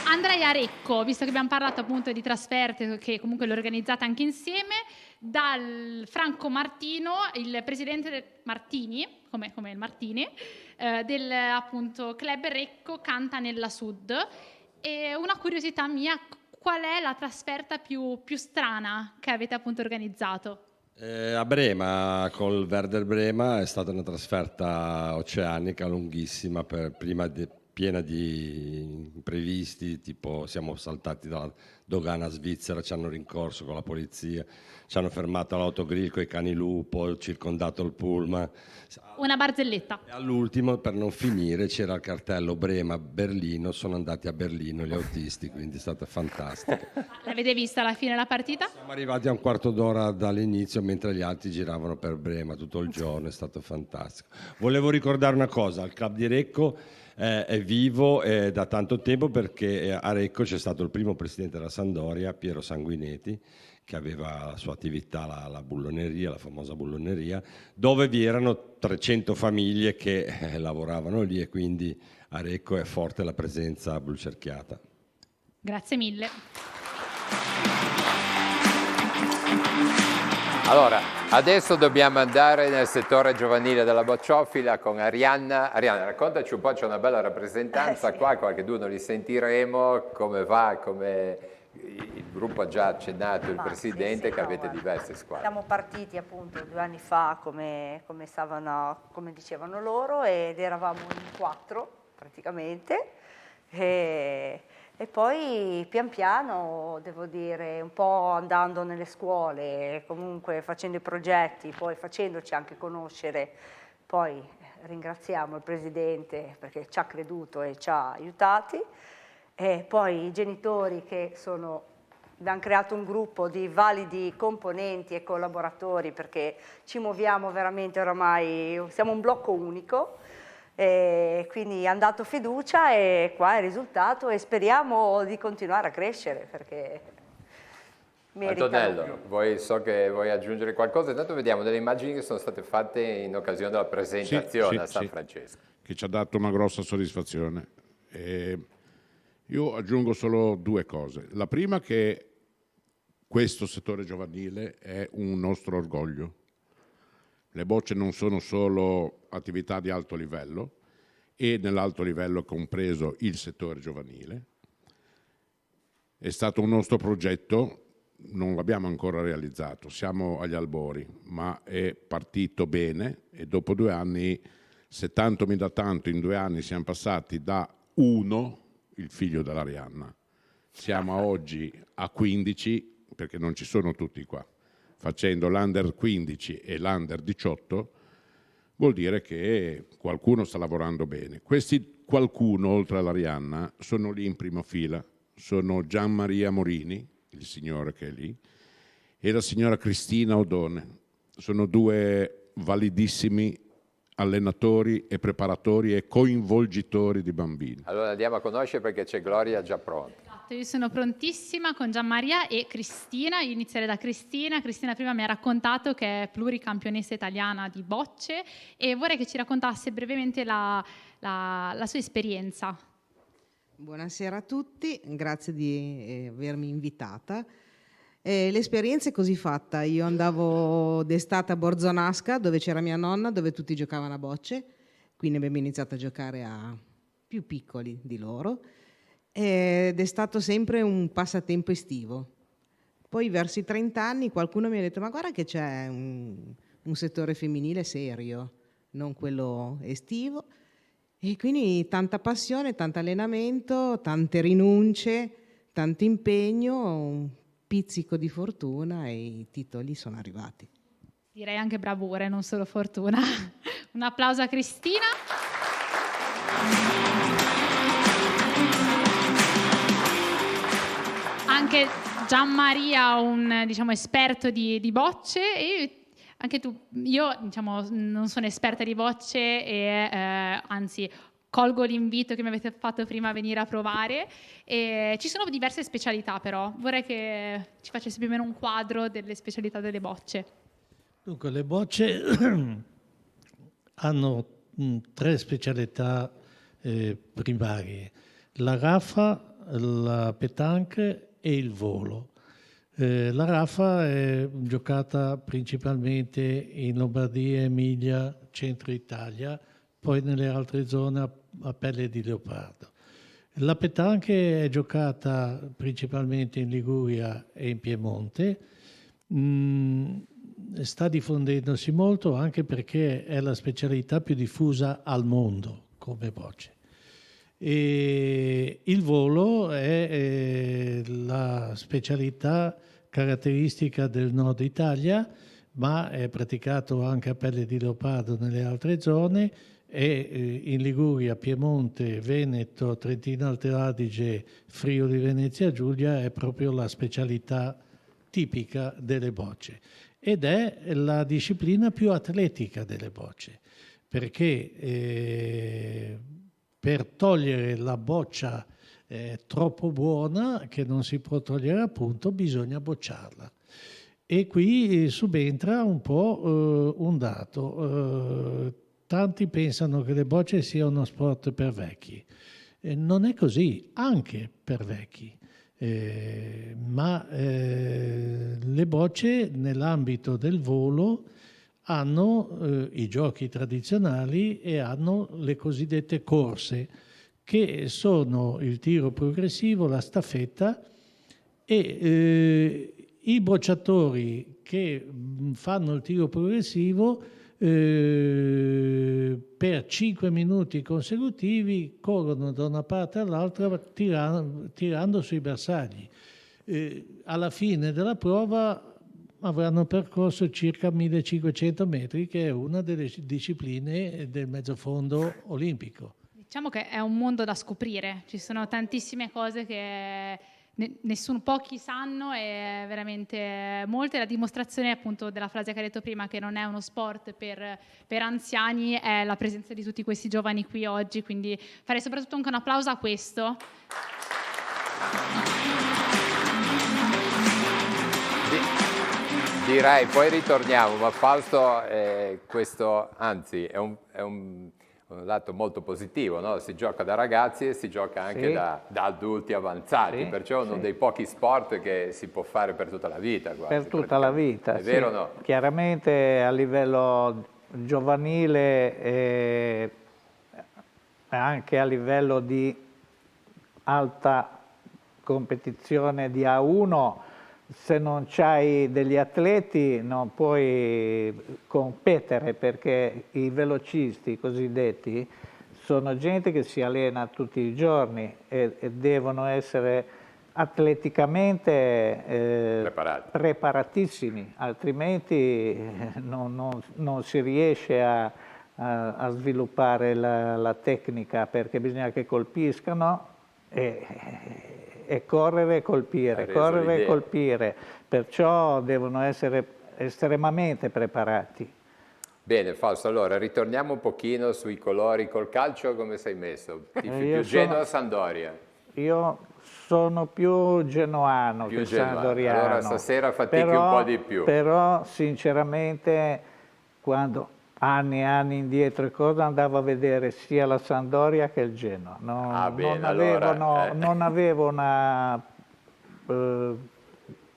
Speaker 2: Andrei a Recco, visto che abbiamo parlato appunto di trasferte, che comunque l'ho organizzata anche insieme, dal Franco Martino, il presidente Martini, come il Martini, del appunto Club Recco Canta nella Sud. E una curiosità mia, qual è la trasferta più strana che avete appunto organizzato?
Speaker 15: A Brema, col Werder Brema, è stata una trasferta oceanica lunghissima, piena di imprevisti, tipo siamo saltati dalla dogana svizzera, ci hanno rincorso con la polizia, ci hanno fermato all'autogrill con i cani lupo, circondato il pullman.
Speaker 2: Una barzelletta.
Speaker 15: E all'ultimo, per non finire, c'era il cartello Brema-Berlino, sono andati a Berlino gli autisti, quindi è stata fantastica.
Speaker 2: L'avete vista alla fine la partita?
Speaker 15: Siamo arrivati a un quarto d'ora dall'inizio mentre gli altri giravano per Brema tutto il giorno, è stato fantastico. Volevo ricordare una cosa, il club di Recco è vivo da tanto tempo perché a Recco c'è stato il primo presidente della Sampdoria, Piero Sanguinetti, che aveva la sua attività, la bulloneria, la famosa bulloneria, dove vi erano 300 famiglie che lavoravano lì e quindi a Recco è forte la presenza blucerchiata.
Speaker 2: Grazie mille.
Speaker 1: Allora, adesso dobbiamo andare nel settore giovanile della bocciofila con Arianna. Arianna, raccontaci un po', c'è una bella rappresentanza qua, qualcheduno li sentiremo, come va, come il gruppo ha già accennato, il presidente, sì, che avete diverse squadre.
Speaker 16: Siamo partiti appunto 2 anni fa, come dicevano loro, ed eravamo in 4 praticamente. E poi pian piano, devo dire, un po' andando nelle scuole, comunque facendo i progetti, poi facendoci anche conoscere, poi ringraziamo il Presidente perché ci ha creduto e ci ha aiutati, e poi i genitori che abbiamo creato un gruppo di validi componenti e collaboratori perché ci muoviamo veramente oramai, siamo un blocco unico. E quindi hanno dato fiducia e qua è il risultato e speriamo di continuare a crescere perché
Speaker 1: Antonello, so che vuoi aggiungere qualcosa, intanto vediamo delle immagini che sono state fatte in occasione della presentazione a San Francesco.
Speaker 8: Che ci ha dato una grossa soddisfazione. Io aggiungo solo 2 cose. La prima che questo settore giovanile è un nostro orgoglio. Le bocce non sono solo attività di alto livello, e nell'alto livello è compreso il settore giovanile. È stato un nostro progetto, non l'abbiamo ancora realizzato, siamo agli albori, ma è partito bene e dopo 2 anni, se tanto mi dà tanto, in 2 anni siamo passati da 1, il figlio dell'Arianna, siamo oggi a 15, perché non ci sono tutti qua, facendo l'Under 15 e l'Under 18, vuol dire che qualcuno sta lavorando bene. Questi qualcuno, oltre all'Arianna, sono lì in prima fila, sono Gian Maria Morini, il signore che è lì, e la signora Cristina Odone. Sono 2 validissimi allenatori e preparatori e coinvolgitori di bambini.
Speaker 1: Allora andiamo a conoscere perché c'è Gloria già pronta.
Speaker 2: Io sono prontissima con Gianmaria e Cristina. Io inizierei da Cristina. Cristina prima mi ha raccontato che è pluricampionessa italiana di bocce e vorrei che ci raccontasse brevemente la sua esperienza.
Speaker 17: Buonasera a tutti, grazie di avermi invitata. L'esperienza è così fatta: io andavo d'estate a Borzonasca, dove c'era mia nonna, dove tutti giocavano a bocce, quindi abbiamo iniziato a giocare a più piccoli di loro, ed è stato sempre un passatempo estivo. Poi verso i 30 anni qualcuno mi ha detto: ma guarda che c'è un settore femminile serio, non quello estivo. E quindi tanta passione, tanto allenamento, tante rinunce, tanto impegno, un pizzico di fortuna e i titoli sono arrivati.
Speaker 2: Direi anche bravura, non solo fortuna. Un applauso a Cristina. Anche Gianmaria, un esperto di bocce, e anche tu. Io non sono esperta di bocce e anzi colgo l'invito che mi avete fatto prima a venire a provare. E ci sono diverse specialità, però vorrei che ci facessi più o meno un quadro delle specialità delle bocce.
Speaker 18: Dunque, le bocce hanno 3 specialità primarie: la raffa, la pétanque e il volo. La raffa è giocata principalmente in Lombardia, Emilia, centro Italia, poi nelle altre zone a pelle di leopardo. La pétanque è giocata principalmente in Liguria e in Piemonte. Sta diffondendosi molto anche perché è la specialità più diffusa al mondo come bocce. E il volo è la specialità caratteristica del nord Italia, ma è praticato anche a pelle di leopardo nelle altre zone, e in Liguria, Piemonte, Veneto, Trentino Alto Adige, Friuli Venezia Giulia è proprio la specialità tipica delle bocce, ed è la disciplina più atletica delle bocce, perché per togliere la boccia troppo buona, che non si può togliere appunto, bisogna bocciarla. E qui subentra un po' un dato. Tanti pensano che le bocce sia uno sport per vecchi. Non è così, anche per vecchi. Ma le bocce nell'ambito del volo hanno i giochi tradizionali e hanno le cosiddette corse, che sono il tiro progressivo, la staffetta, e i bocciatori che fanno il tiro progressivo per 5 minuti consecutivi corrono da una parte all'altra tirando sui bersagli. Alla fine della prova avranno percorso circa 1500 metri, che è una delle discipline del mezzofondo olimpico.
Speaker 2: Diciamo che è un mondo da scoprire, ci sono tantissime cose che pochi sanno, e veramente molte. La dimostrazione appunto della frase che hai detto prima, che non è uno sport per anziani, è la presenza di tutti questi giovani qui oggi, quindi farei soprattutto anche un applauso a questo.
Speaker 1: Direi, poi ritorniamo, ma Fausto, questo anzi è un un lato molto positivo, no? Si gioca da ragazzi e si gioca anche
Speaker 10: Sì.
Speaker 1: da adulti avanzati,
Speaker 10: Sì,
Speaker 1: perciò è uno
Speaker 10: sì.
Speaker 1: dei pochi sport che si può fare per tutta la vita. Quasi,
Speaker 10: Per tutta la vita,
Speaker 1: È
Speaker 10: sì.
Speaker 1: vero o no?
Speaker 10: Chiaramente a livello giovanile e anche a livello di alta competizione di A1, se non c'hai degli atleti non puoi competere, perché i velocisti cosiddetti sono gente che si allena tutti i giorni e devono essere atleticamente preparatissimi, altrimenti non si riesce a sviluppare la tecnica, perché bisogna che colpiscano e correre e colpire, correre e colpire, perciò devono essere estremamente preparati.
Speaker 1: Bene, Fausto, allora ritorniamo un pochino sui colori. Col calcio come sei messo? Tifi
Speaker 10: Io
Speaker 1: più
Speaker 10: sono-
Speaker 1: Genoa o Sampdoria?
Speaker 10: Io sono più genoano
Speaker 1: Più
Speaker 10: che
Speaker 1: genuano.
Speaker 10: sandoriano.
Speaker 1: Allora stasera fatichi un po' di più.
Speaker 10: Però sinceramente quando anni e anni indietro e cosa andavo a vedere sia la Sampdoria che il Genoa.
Speaker 1: bene,
Speaker 10: Non avevo una...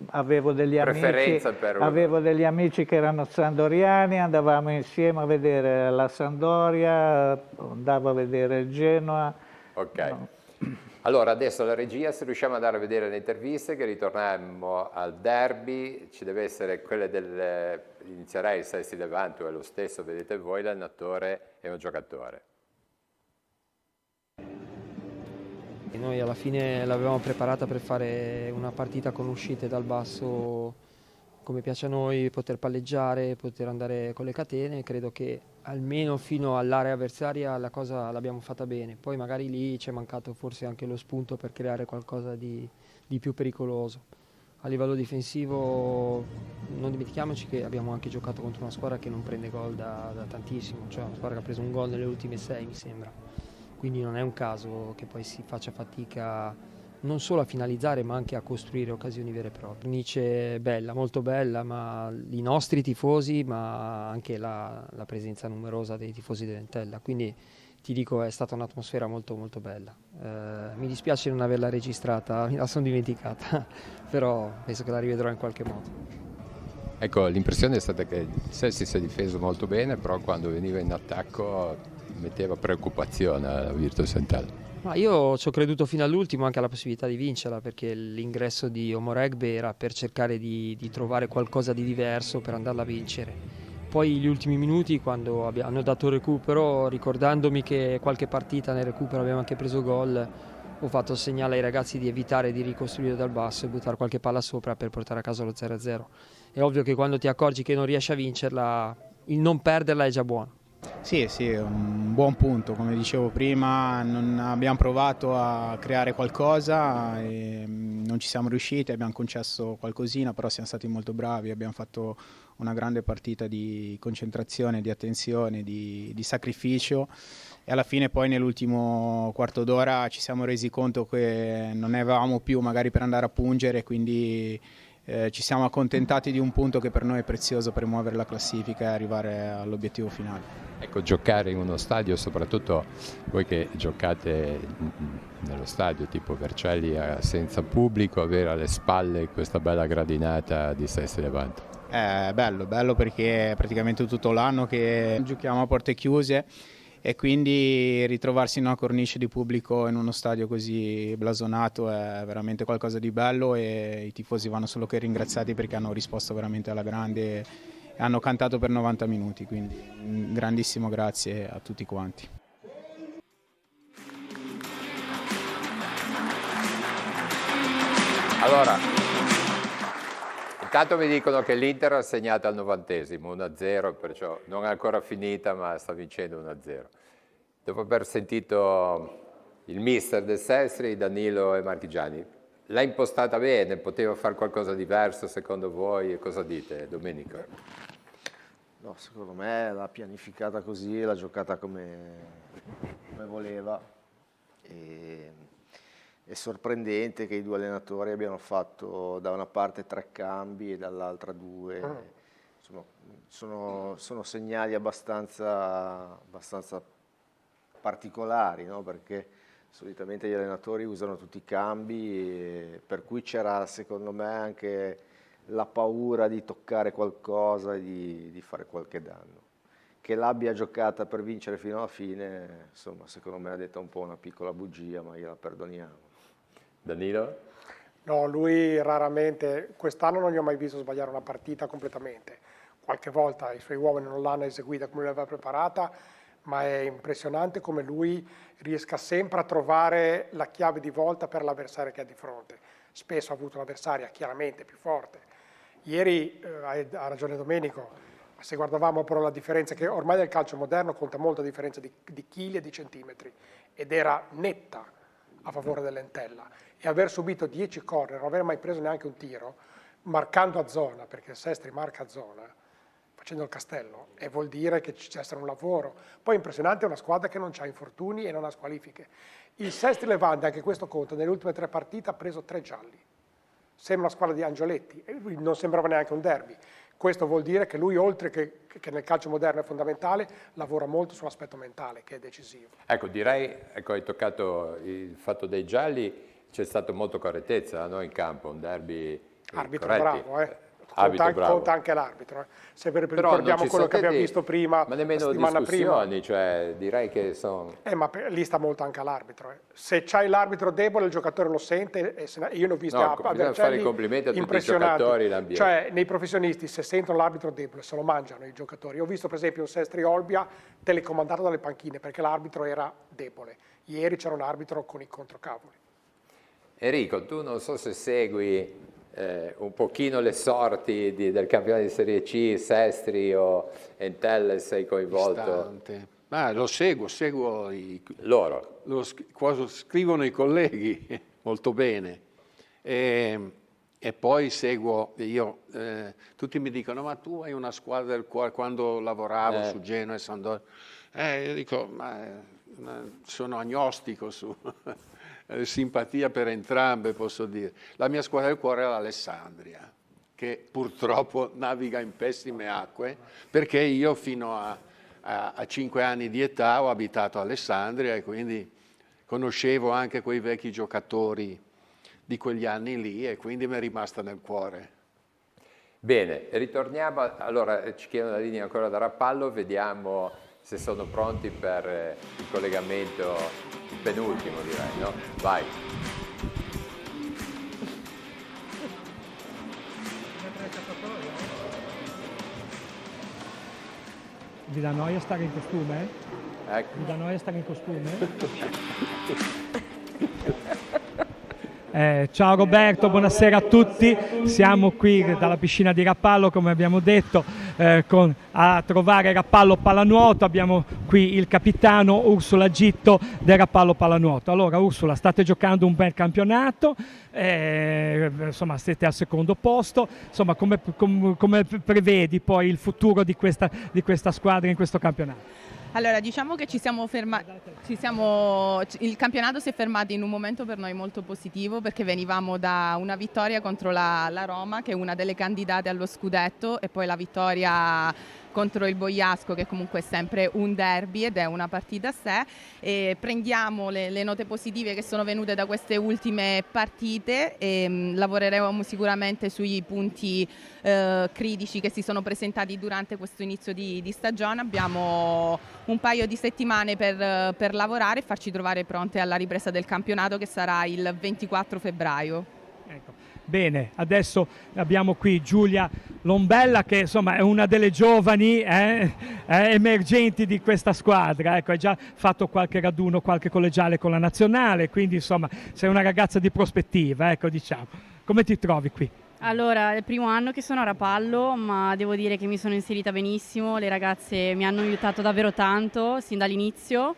Speaker 10: avevo degli
Speaker 1: Preferenza
Speaker 10: amici,
Speaker 1: per-
Speaker 10: avevo degli amici che erano sandoriani, andavamo insieme a vedere la Sampdoria, andavo a vedere il Genoa.
Speaker 1: Ok. Allora, adesso la regia, se riusciamo ad andare a vedere le interviste, che ritorniamo al derby, ci deve essere quelle inizierà il Sestri Levante, è lo stesso, vedete voi, l'allenatore e un giocatore.
Speaker 19: E noi alla fine l'avevamo preparata per fare una partita con uscite dal basso come piace a noi, poter palleggiare, poter andare con le catene. Credo che almeno fino all'area avversaria la cosa l'abbiamo fatta bene. Poi magari lì ci è mancato forse anche lo spunto per creare qualcosa di più pericoloso. A livello difensivo non dimentichiamoci che abbiamo anche giocato contro una squadra che non prende gol da tantissimo, cioè una squadra che ha preso un gol nelle ultime 6 mi sembra. Quindi non è un caso che poi si faccia fatica non solo a finalizzare ma anche a costruire occasioni vere e proprie. Nice bella, molto bella, ma i nostri tifosi, ma anche la presenza numerosa dei tifosi dell'Entella, quindi ti dico è stata un'atmosfera molto molto bella. Mi dispiace non averla registrata, me la sono dimenticata, però penso che la rivedrò in qualche modo.
Speaker 1: Ecco, l'impressione è stata che il Sestri si è difeso molto bene, però quando veniva in attacco metteva preoccupazione a Virtus Entella.
Speaker 19: Ma io ci ho creduto fino all'ultimo anche alla possibilità di vincerla, perché l'ingresso di Omoregbe era per cercare di trovare qualcosa di diverso per andarla a vincere. Poi gli ultimi minuti, quando hanno dato il recupero, ricordandomi che qualche partita nel recupero abbiamo anche preso gol, ho fatto il segnale ai ragazzi di evitare di ricostruire dal basso e buttare qualche palla sopra per portare a casa lo 0-0. È ovvio che quando ti accorgi che non riesci a vincerla, il non perderla è già buono.
Speaker 20: Sì, è un buon punto, come dicevo prima, non abbiamo provato a creare qualcosa e non ci siamo riusciti, abbiamo concesso qualcosina, però siamo stati molto bravi, abbiamo fatto una grande partita di concentrazione, di attenzione, di sacrificio e alla fine poi nell'ultimo quarto d'ora ci siamo resi conto che non ne avevamo più magari per andare a pungere, quindi ci siamo accontentati di un punto che per noi è prezioso per muovere la classifica e arrivare all'obiettivo finale.
Speaker 1: Ecco, giocare in uno stadio, soprattutto voi che giocate nello stadio tipo Vercelli senza pubblico, avere alle spalle questa bella gradinata di Sestri Levante.
Speaker 20: È bello perché è praticamente tutto l'anno che giochiamo a porte chiuse e quindi ritrovarsi in una cornice di pubblico in uno stadio così blasonato è veramente qualcosa di bello e i tifosi vanno solo che ringraziati perché hanno risposto veramente alla grande e hanno cantato per 90 minuti, quindi un grandissimo grazie a tutti quanti.
Speaker 1: Allora, intanto mi dicono che l'Inter ha segnato al 90esimo, 1-0, perciò non è ancora finita ma sta vincendo 1-0. Dopo aver sentito il mister del Sestri, Danilo e Marchigiani, l'ha impostata bene, poteva fare qualcosa di diverso secondo voi? Cosa dite, Domenico?
Speaker 5: No, secondo me l'ha pianificata così, l'ha giocata come voleva. È sorprendente che i due allenatori abbiano fatto da una parte 3 cambi e dall'altra 2. Sono segnali abbastanza particolari, no? Perché solitamente gli allenatori usano tutti i cambi, per cui c'era secondo me anche la paura di toccare qualcosa e di fare qualche danno. Che l'abbia giocata per vincere fino alla fine, insomma, secondo me ha detto un po' una piccola bugia, ma gliela perdoniamo.
Speaker 1: Danilo?
Speaker 6: No, lui raramente, quest'anno non gli ho mai visto sbagliare una partita completamente. Qualche volta i suoi uomini non l'hanno eseguita come l'aveva preparata, ma è impressionante come lui riesca sempre a trovare la chiave di volta per l'avversario che ha di fronte. Spesso ha avuto un'avversaria chiaramente più forte. Ieri, ha ragione Domenico, se guardavamo però la differenza, che ormai nel calcio moderno conta molto la differenza di chili e di centimetri, ed era netta a favore dell'Entella, e aver subito 10 corner, non aver mai preso neanche un tiro, marcando a zona, perché Sestri marca a zona, facendo il castello, e vuol dire che c'è stato un lavoro. Poi è impressionante, è una squadra che non ha infortuni e non ha squalifiche. Il Sestri Levante, anche questo conta, nelle ultime 3 partite ha preso 3 gialli. Sembra una squadra di Angioletti, e lui non sembrava neanche un derby. Questo vuol dire che lui, oltre che nel calcio moderno è fondamentale, lavora molto sull'aspetto mentale, che è decisivo.
Speaker 1: Ecco, direi, hai toccato il fatto dei gialli, c'è stata molta correttezza, no, in campo, un derby
Speaker 6: Arbitro
Speaker 1: corretti.
Speaker 6: bravo,
Speaker 1: Bravo.
Speaker 6: Conta anche l'arbitro. Se ricordiamo quello che abbiamo visto prima,
Speaker 1: ma nemmeno
Speaker 6: la settimana
Speaker 1: discussioni,
Speaker 6: prima.
Speaker 1: Cioè, direi che sono...
Speaker 6: Ma lì sta molto anche all'arbitro. Se c'hai l'arbitro debole, il giocatore lo sente, e io ne ho visti
Speaker 1: bisogna fare i complimenti a tutti i giocatori, l'ambiente.
Speaker 6: Cioè, nei professionisti, se sentono l'arbitro debole, se lo mangiano i giocatori. Ho visto per esempio un Sestri Olbia telecomandato dalle panchine, perché l'arbitro era debole. Ieri c'era un arbitro con i controcavoli.
Speaker 1: Enrico, tu non so se segui un pochino le sorti del campionato di Serie C, Sestri o Entella, sei coinvolto?
Speaker 7: Lo seguo
Speaker 1: loro.
Speaker 7: Cosa scrivono i colleghi molto bene, e poi seguo io. Tutti mi dicono: ma tu hai una squadra del cuore. Quando lavoravo su Genoa e Sampdoria, io dico: sono agnostico su simpatia per entrambe, posso dire. La mia squadra del cuore è l'Alessandria, che purtroppo naviga in pessime acque, perché io fino a 5 anni di età ho abitato a Alessandria e quindi conoscevo anche quei vecchi giocatori di quegli anni lì, e quindi mi è rimasta nel cuore.
Speaker 1: Bene, ritorniamo. Allora, ci chiedono la linea ancora da Rapallo, vediamo se sono pronti per il collegamento penultimo, direi, no? Vai.
Speaker 4: Vi dà noia stare in costume?
Speaker 1: Ecco.
Speaker 4: Vi dà noia stare in costume? Ciao Roberto, buonasera a tutti. Siamo qui dalla piscina di Rapallo, come abbiamo detto, a trovare Rapallo Pallanuoto. Abbiamo qui il capitano Ursula Gitto del Rapallo Pallanuoto. Allora Ursula, state giocando un bel campionato, insomma siete al secondo posto, insomma come prevedi poi il futuro di questa squadra in questo campionato?
Speaker 21: Allora, diciamo che il campionato si è fermato in un momento per noi molto positivo, perché venivamo da una vittoria contro la Roma, che è una delle candidate allo scudetto, e poi la vittoria contro il Bogliasco, che comunque è sempre un derby ed è una partita a sé, e prendiamo le note positive che sono venute da queste ultime partite e lavoreremo sicuramente sui punti critici che si sono presentati durante questo inizio di stagione. Abbiamo un paio di settimane per lavorare e farci trovare pronte alla ripresa del campionato, che sarà il 24 febbraio.
Speaker 4: Ecco. Bene, adesso abbiamo qui Giulia Lombella, che insomma è una delle giovani emergenti di questa squadra. Ecco, hai già fatto qualche raduno, qualche collegiale con la nazionale, quindi insomma sei una ragazza di prospettiva, ecco, diciamo. Come ti trovi qui?
Speaker 22: Allora, è il primo anno che sono a Rapallo, ma devo dire che mi sono inserita benissimo, le ragazze mi hanno aiutato davvero tanto sin dall'inizio,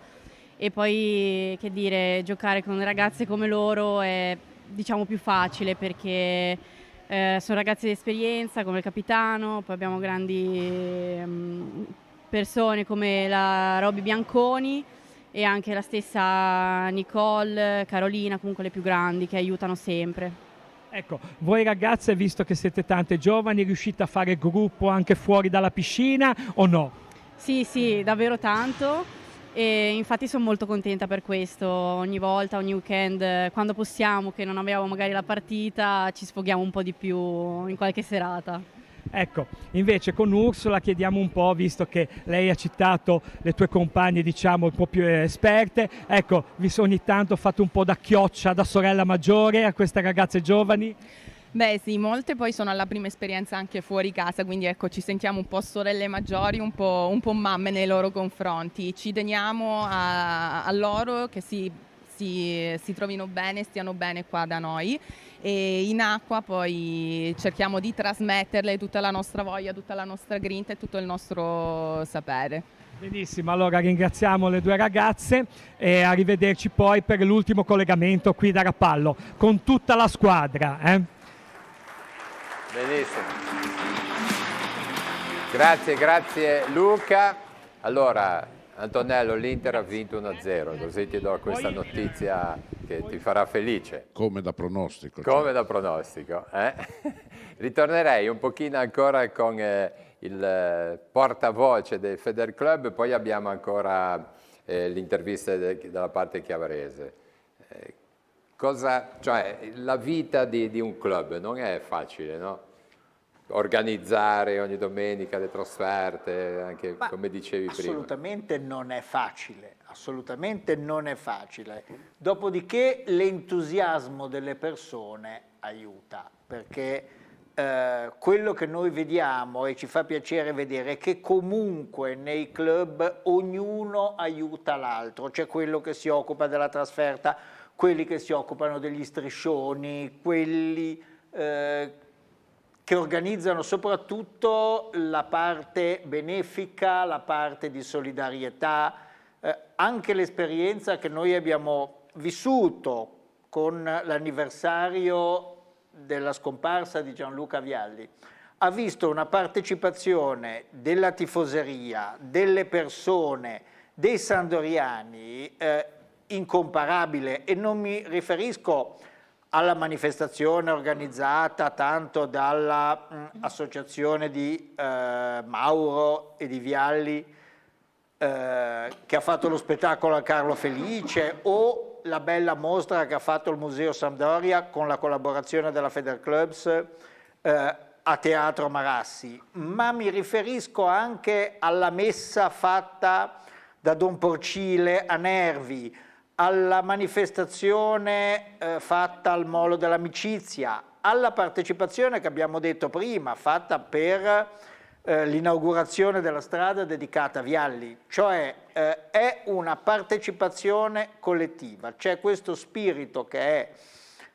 Speaker 22: e poi, che dire, giocare con ragazze come loro è, diciamo, più facile, perché sono ragazze di esperienza come il capitano, poi abbiamo grandi persone come la Roby Bianconi e anche la stessa Nicole, Carolina, comunque le più grandi, che aiutano sempre.
Speaker 4: Ecco, voi ragazze, visto che siete tante giovani, riuscite a fare gruppo anche fuori dalla piscina o no?
Speaker 22: Sì, davvero tanto. e infatti sono molto contenta per questo. Ogni volta, ogni weekend, quando possiamo, che non abbiamo magari la partita, ci sfoghiamo un po' di più in qualche serata.
Speaker 4: Ecco, invece con Ursula chiediamo un po', visto che lei ha citato le tue compagne, diciamo, un po' più esperte, ecco, ogni tanto fate un po' da chioccia, da sorella maggiore a queste ragazze giovani?
Speaker 21: Beh sì, molte poi sono alla prima esperienza anche fuori casa, quindi ecco, ci sentiamo un po' sorelle maggiori, un po' mamme nei loro confronti. Ci teniamo a loro che si trovino bene, stiano bene qua da noi, e in acqua poi cerchiamo di trasmetterle tutta la nostra voglia, tutta la nostra grinta e tutto il nostro sapere.
Speaker 4: Benissimo, allora ringraziamo le due ragazze e arrivederci poi per l'ultimo collegamento qui da Rapallo con tutta la squadra.
Speaker 1: Benissimo. Grazie Luca. Allora, Antonello, l'Inter ha vinto 1-0, così ti do questa notizia che ti farà felice.
Speaker 8: Come da pronostico.
Speaker 1: Come da pronostico. Ritornerei un pochino ancora con il portavoce del Feder Club, poi abbiamo ancora l'intervista dalla parte chiavarese. Cioè, la vita di un club non è facile, no? Organizzare ogni domenica le trasferte, anche come dicevi prima.
Speaker 10: Assolutamente non è facile, assolutamente non è facile. Dopodiché l'entusiasmo delle persone aiuta, perché quello che noi vediamo e ci fa piacere vedere è che comunque nei club ognuno aiuta l'altro, c'è quello che si occupa della trasferta, quelli che si occupano degli striscioni, quelli che organizzano soprattutto la parte benefica, la parte di solidarietà, anche l'esperienza che noi abbiamo vissuto con l'anniversario della scomparsa di Gianluca Vialli ha visto una partecipazione della tifoseria, delle persone, dei sandoriani incomparabile, e non mi riferisco alla manifestazione organizzata tanto dall'associazione di Mauro e di Vialli che ha fatto lo spettacolo a Carlo Felice, o la bella mostra che ha fatto il Museo Sampdoria con la collaborazione della Feder Clubs a Teatro Marassi, ma mi riferisco anche alla messa fatta da Don Porcile a Nervi, alla manifestazione fatta al Molo dell'Amicizia, alla partecipazione che abbiamo detto prima, fatta per l'inaugurazione della strada dedicata a Vialli, cioè è una partecipazione collettiva, c'è questo spirito che è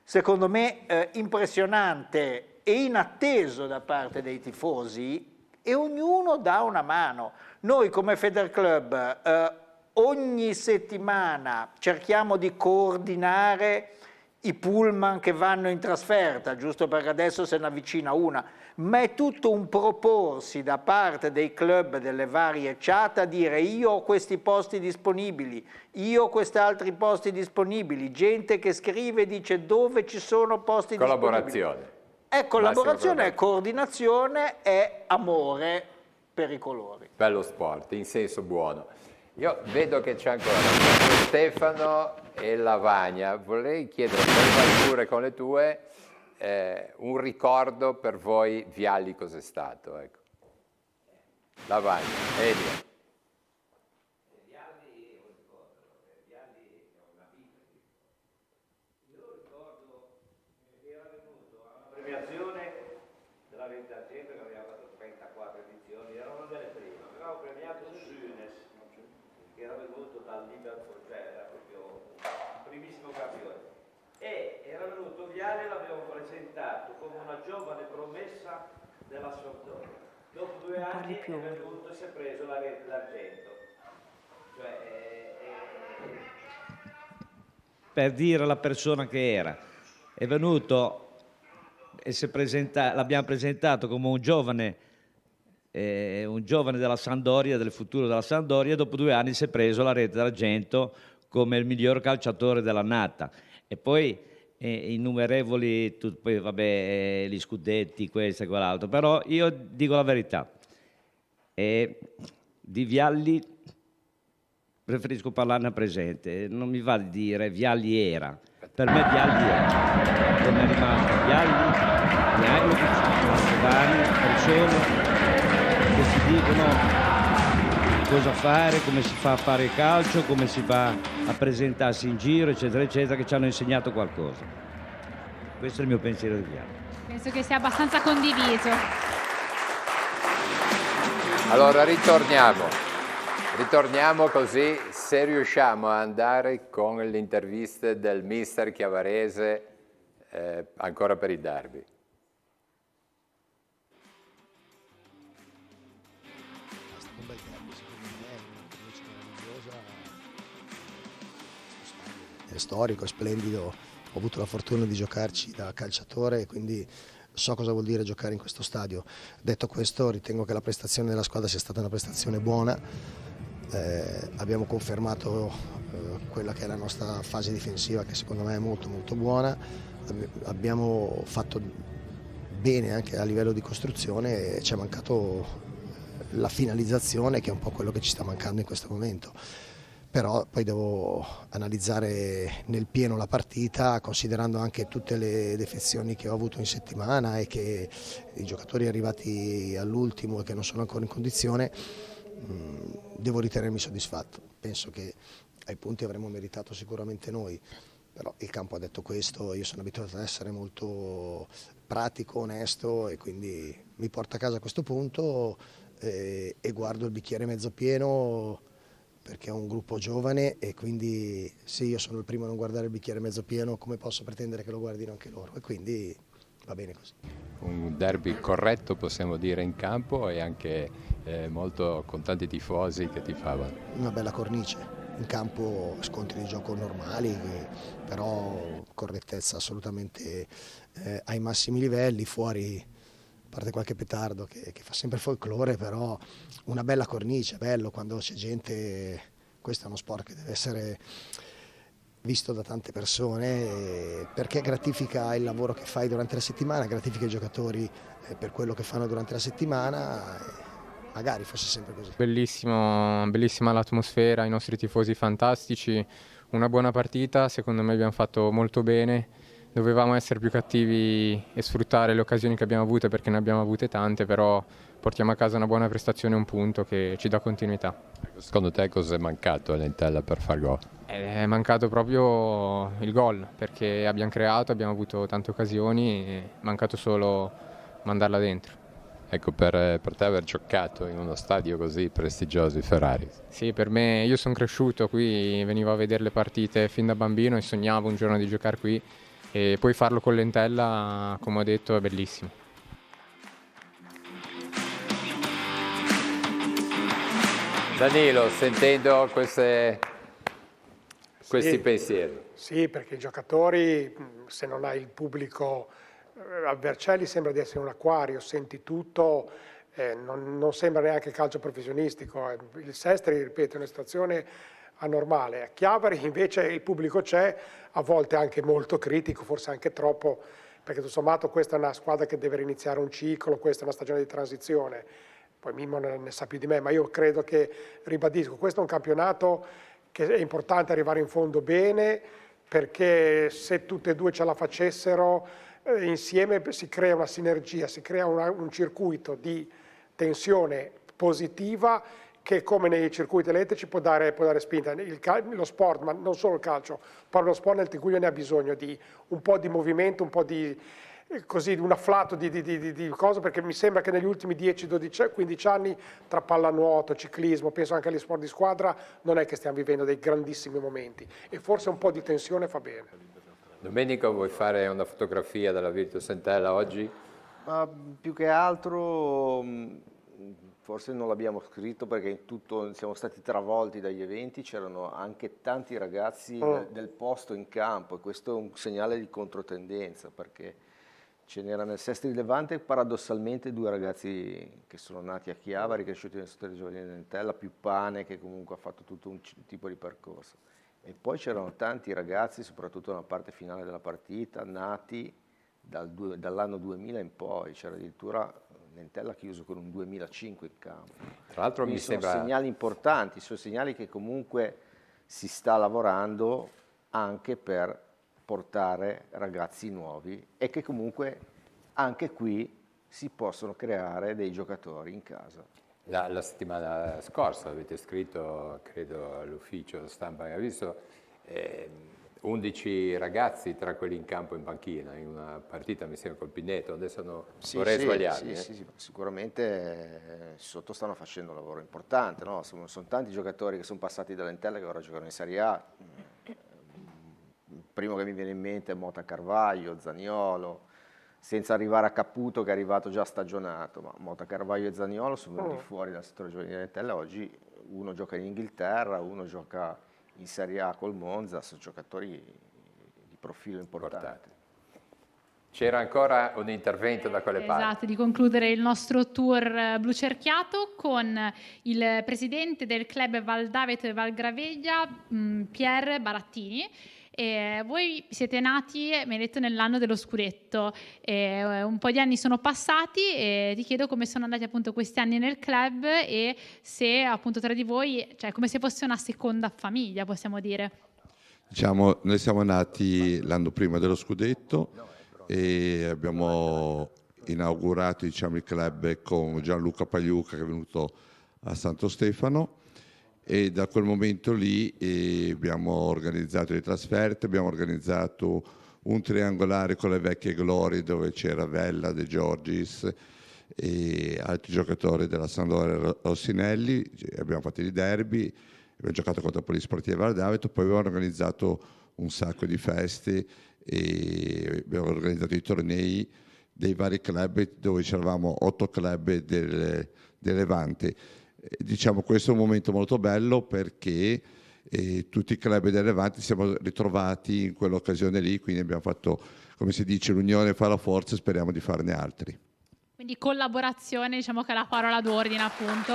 Speaker 10: secondo me impressionante e inatteso da parte dei tifosi, e ognuno dà una mano. Noi come Feder Club ogni settimana cerchiamo di coordinare i pullman che vanno in trasferta, giusto perché adesso se ne avvicina una, ma è tutto un proporsi da parte dei club delle varie chat a dire: io ho questi posti disponibili, io ho quest'altri posti disponibili, gente che scrive e dice dove ci sono posti disponibili. È collaborazione, è coordinazione, è amore per i colori.
Speaker 1: Bello sport, in senso buono. Io vedo che c'è ancora Stefano e Lavagna. Vorrei chiedere, poi pure con le tue, un ricordo per voi Vialli cos'è stato? Ecco. Lavagna, Elio.
Speaker 9: Premiazione della 20 che abbiamo fatto 34 edizioni, erano delle prime, avevamo premiato Sunes, che era venuto dal Liverpool, cioè era proprio un primissimo campione, e era venuto Vialli e l'abbiamo presentato come una giovane promessa della Sampdoria. Dopo 2 anni è venuto e si è preso la rete d'argento. Cioè,
Speaker 11: per dire la persona che era, è venuto e l'abbiamo presentato come un giovane della Sampdoria, del futuro della Sampdoria, e dopo 2 anni si è preso la rete d'argento come il miglior calciatore dell'annata. E poi innumerevoli, poi vabbè, gli scudetti, questo e quell'altro, però io dico la verità, di Vialli preferisco parlarne a presente, non mi va di dire Vialli era, per me Vialli è, per me è rimasto Vialli, Miaglovic, Mantovani, persone che si dicono cosa fare, come si fa a fare il calcio, come si fa a presentarsi in giro, eccetera, eccetera, che ci hanno insegnato qualcosa. Questo è il mio pensiero di Vialli.
Speaker 2: Penso che sia abbastanza condiviso.
Speaker 1: Allora ritorniamo così, se riusciamo a andare con le interviste del mister Chiavarese ancora per i derby.
Speaker 3: Un bel derby, secondo me, una cornice meravigliosa, è storico, è splendido. Ho avuto la fortuna di giocarci da calciatore e quindi so cosa vuol dire giocare in questo stadio. Detto questo, ritengo che la prestazione della squadra sia stata una prestazione buona. Abbiamo confermato quella che è la nostra fase difensiva, che secondo me è molto molto buona. Abbiamo fatto bene anche a livello di costruzione e ci è mancato la finalizzazione, che è un po' quello che ci sta mancando in questo momento. Però poi devo analizzare nel pieno la partita, considerando anche tutte le defezioni che ho avuto in settimana e che i giocatori arrivati all'ultimo e che non sono ancora in condizione, devo ritenermi soddisfatto. Penso che ai punti avremmo meritato sicuramente noi, però il campo ha detto questo, io sono abituato ad essere molto pratico, onesto e quindi mi porto a casa a questo punto e guardo il bicchiere mezzo pieno, perché è un gruppo giovane e quindi se io sono il primo a non guardare il bicchiere mezzo pieno, come posso pretendere che lo guardino anche loro? E quindi va bene così.
Speaker 1: Un derby corretto, possiamo dire, in campo e anche molto con tanti tifosi che tifavano.
Speaker 3: Una bella cornice, in campo scontri di gioco normali, però correttezza assolutamente ai massimi livelli, fuori a parte qualche petardo che fa sempre folklore, però una bella cornice, bello quando c'è gente, questo è uno sport che deve essere visto da tante persone perché gratifica il lavoro che fai durante la settimana, gratifica i giocatori per quello che fanno durante la settimana, magari fosse sempre così.
Speaker 12: Bellissima l'atmosfera, i nostri tifosi fantastici, una buona partita, secondo me abbiamo fatto molto bene. Dovevamo essere più cattivi e sfruttare le occasioni che abbiamo avute, perché ne abbiamo avute tante, però portiamo a casa una buona prestazione e un punto che ci dà continuità.
Speaker 1: Secondo te cosa è mancato all'Entella per far gol?
Speaker 12: È mancato proprio il gol, perché abbiamo creato, abbiamo avuto tante occasioni, è mancato solo mandarla dentro.
Speaker 1: Ecco, per te aver giocato in uno stadio così prestigioso, i Ferrari.
Speaker 12: Sì, per me, io sono cresciuto qui, venivo a vedere le partite fin da bambino e sognavo un giorno di giocare qui. E poi farlo con l'Entella, come ho detto, è bellissimo.
Speaker 1: Danilo, sentendo questi pensieri.
Speaker 6: Sì, perché i giocatori, se non hai il pubblico a Vercelli, sembra di essere un acquario, senti tutto, non sembra neanche calcio professionistico. Il Sestri, ripeto, è una situazione anormale. A Chiavari invece il pubblico c'è, a volte anche molto critico, forse anche troppo, perché tutto sommato questa è una squadra che deve riniziare un ciclo, questa è una stagione di transizione, poi Mimmo ne sa più di me, ma io credo che, ribadisco, questo è un campionato che è importante arrivare in fondo bene, perché se tutte e due ce la facessero insieme si crea una sinergia, si crea un circuito di tensione positiva che, come nei circuiti elettrici, può dare spinta. Lo sport, ma non solo il calcio, proprio lo sport nel Tiguglio ne ha bisogno di un po' di movimento, un po' di un afflato di cose, perché mi sembra che negli ultimi 10, 12, 15 anni tra pallanuoto, ciclismo, penso anche agli sport di squadra, non è che stiamo vivendo dei grandissimi momenti e forse un po' di tensione fa bene.
Speaker 1: Domenico, vuoi fare una fotografia della Virtus Entella oggi?
Speaker 5: Ma più che altro forse non l'abbiamo scritto perché in tutto siamo stati travolti dagli eventi, c'erano anche tanti ragazzi del posto in campo e questo è un segnale di controtendenza, perché ce n'era nel Sestri Levante paradossalmente 2 ragazzi che sono nati a Chiavari, cresciuti nel settore giovanile di Entella, più Pane che comunque ha fatto tutto un tipo di percorso. E poi c'erano tanti ragazzi, soprattutto nella parte finale della partita, nati dall'anno 2000 in poi, c'era addirittura Lentella ha chiuso con un 2005 in campo.
Speaker 1: Tra l'altro
Speaker 5: Quindi
Speaker 1: mi sembra...
Speaker 5: sono segnali importanti, sono segnali che comunque si sta lavorando anche per portare ragazzi nuovi e che comunque anche qui si possono creare dei giocatori in casa.
Speaker 1: La settimana scorsa avete scritto, credo, all'ufficio stampa che ha visto, 11 ragazzi tra quelli in campo e in panchina, in una partita mi sembra col Pineto, adesso vorrei sbagliarmi.
Speaker 5: Sì, sicuramente sotto stanno facendo un lavoro importante, no? Sono tanti giocatori che sono passati da Lentella che ora giocano in Serie A. Il primo che mi viene in mente è Mota Carvaglio, Zaniolo, senza arrivare a Caputo che è arrivato già stagionato, ma Mota Carvaglio e Zaniolo sono venuti fuori dal settore giovanile di Lentella. Oggi uno gioca in Inghilterra, uno gioca in Serie A col Monza, sono giocatori di profilo importante.
Speaker 1: C'era ancora un intervento da quelle parti.
Speaker 2: Esatto, di concludere il nostro tour blu cerchiato con il presidente del club Val Daveto e Val Graveglia, Pier Barattini. Voi siete nati, mi hai detto, nell'anno dello scudetto, un po' di anni sono passati e ti chiedo come sono andati appunto questi anni nel club e se appunto tra di voi, cioè come se fosse una seconda famiglia, possiamo dire.
Speaker 13: Diciamo, noi siamo nati l'anno prima dello scudetto e abbiamo inaugurato, diciamo, il club con Gianluca Pagliuca che è venuto a Santo Stefano. E da quel momento lì abbiamo organizzato le trasferte, abbiamo organizzato un triangolare con le vecchie glorie dove c'era Vella, De Giorgis e altri giocatori della Sampdoria Rossinelli, abbiamo fatto i derby, abbiamo giocato contro Polisportiva Val Daveto, poi abbiamo organizzato un sacco di feste e abbiamo organizzato i tornei dei vari club dove c'eravamo 8 club del Levante. Diciamo questo è un momento molto bello perché tutti i club del Levante siamo ritrovati in quell'occasione lì, quindi abbiamo fatto, come si dice, l'unione fa la forza e speriamo di farne altri.
Speaker 2: Quindi collaborazione, diciamo che è la parola d'ordine appunto.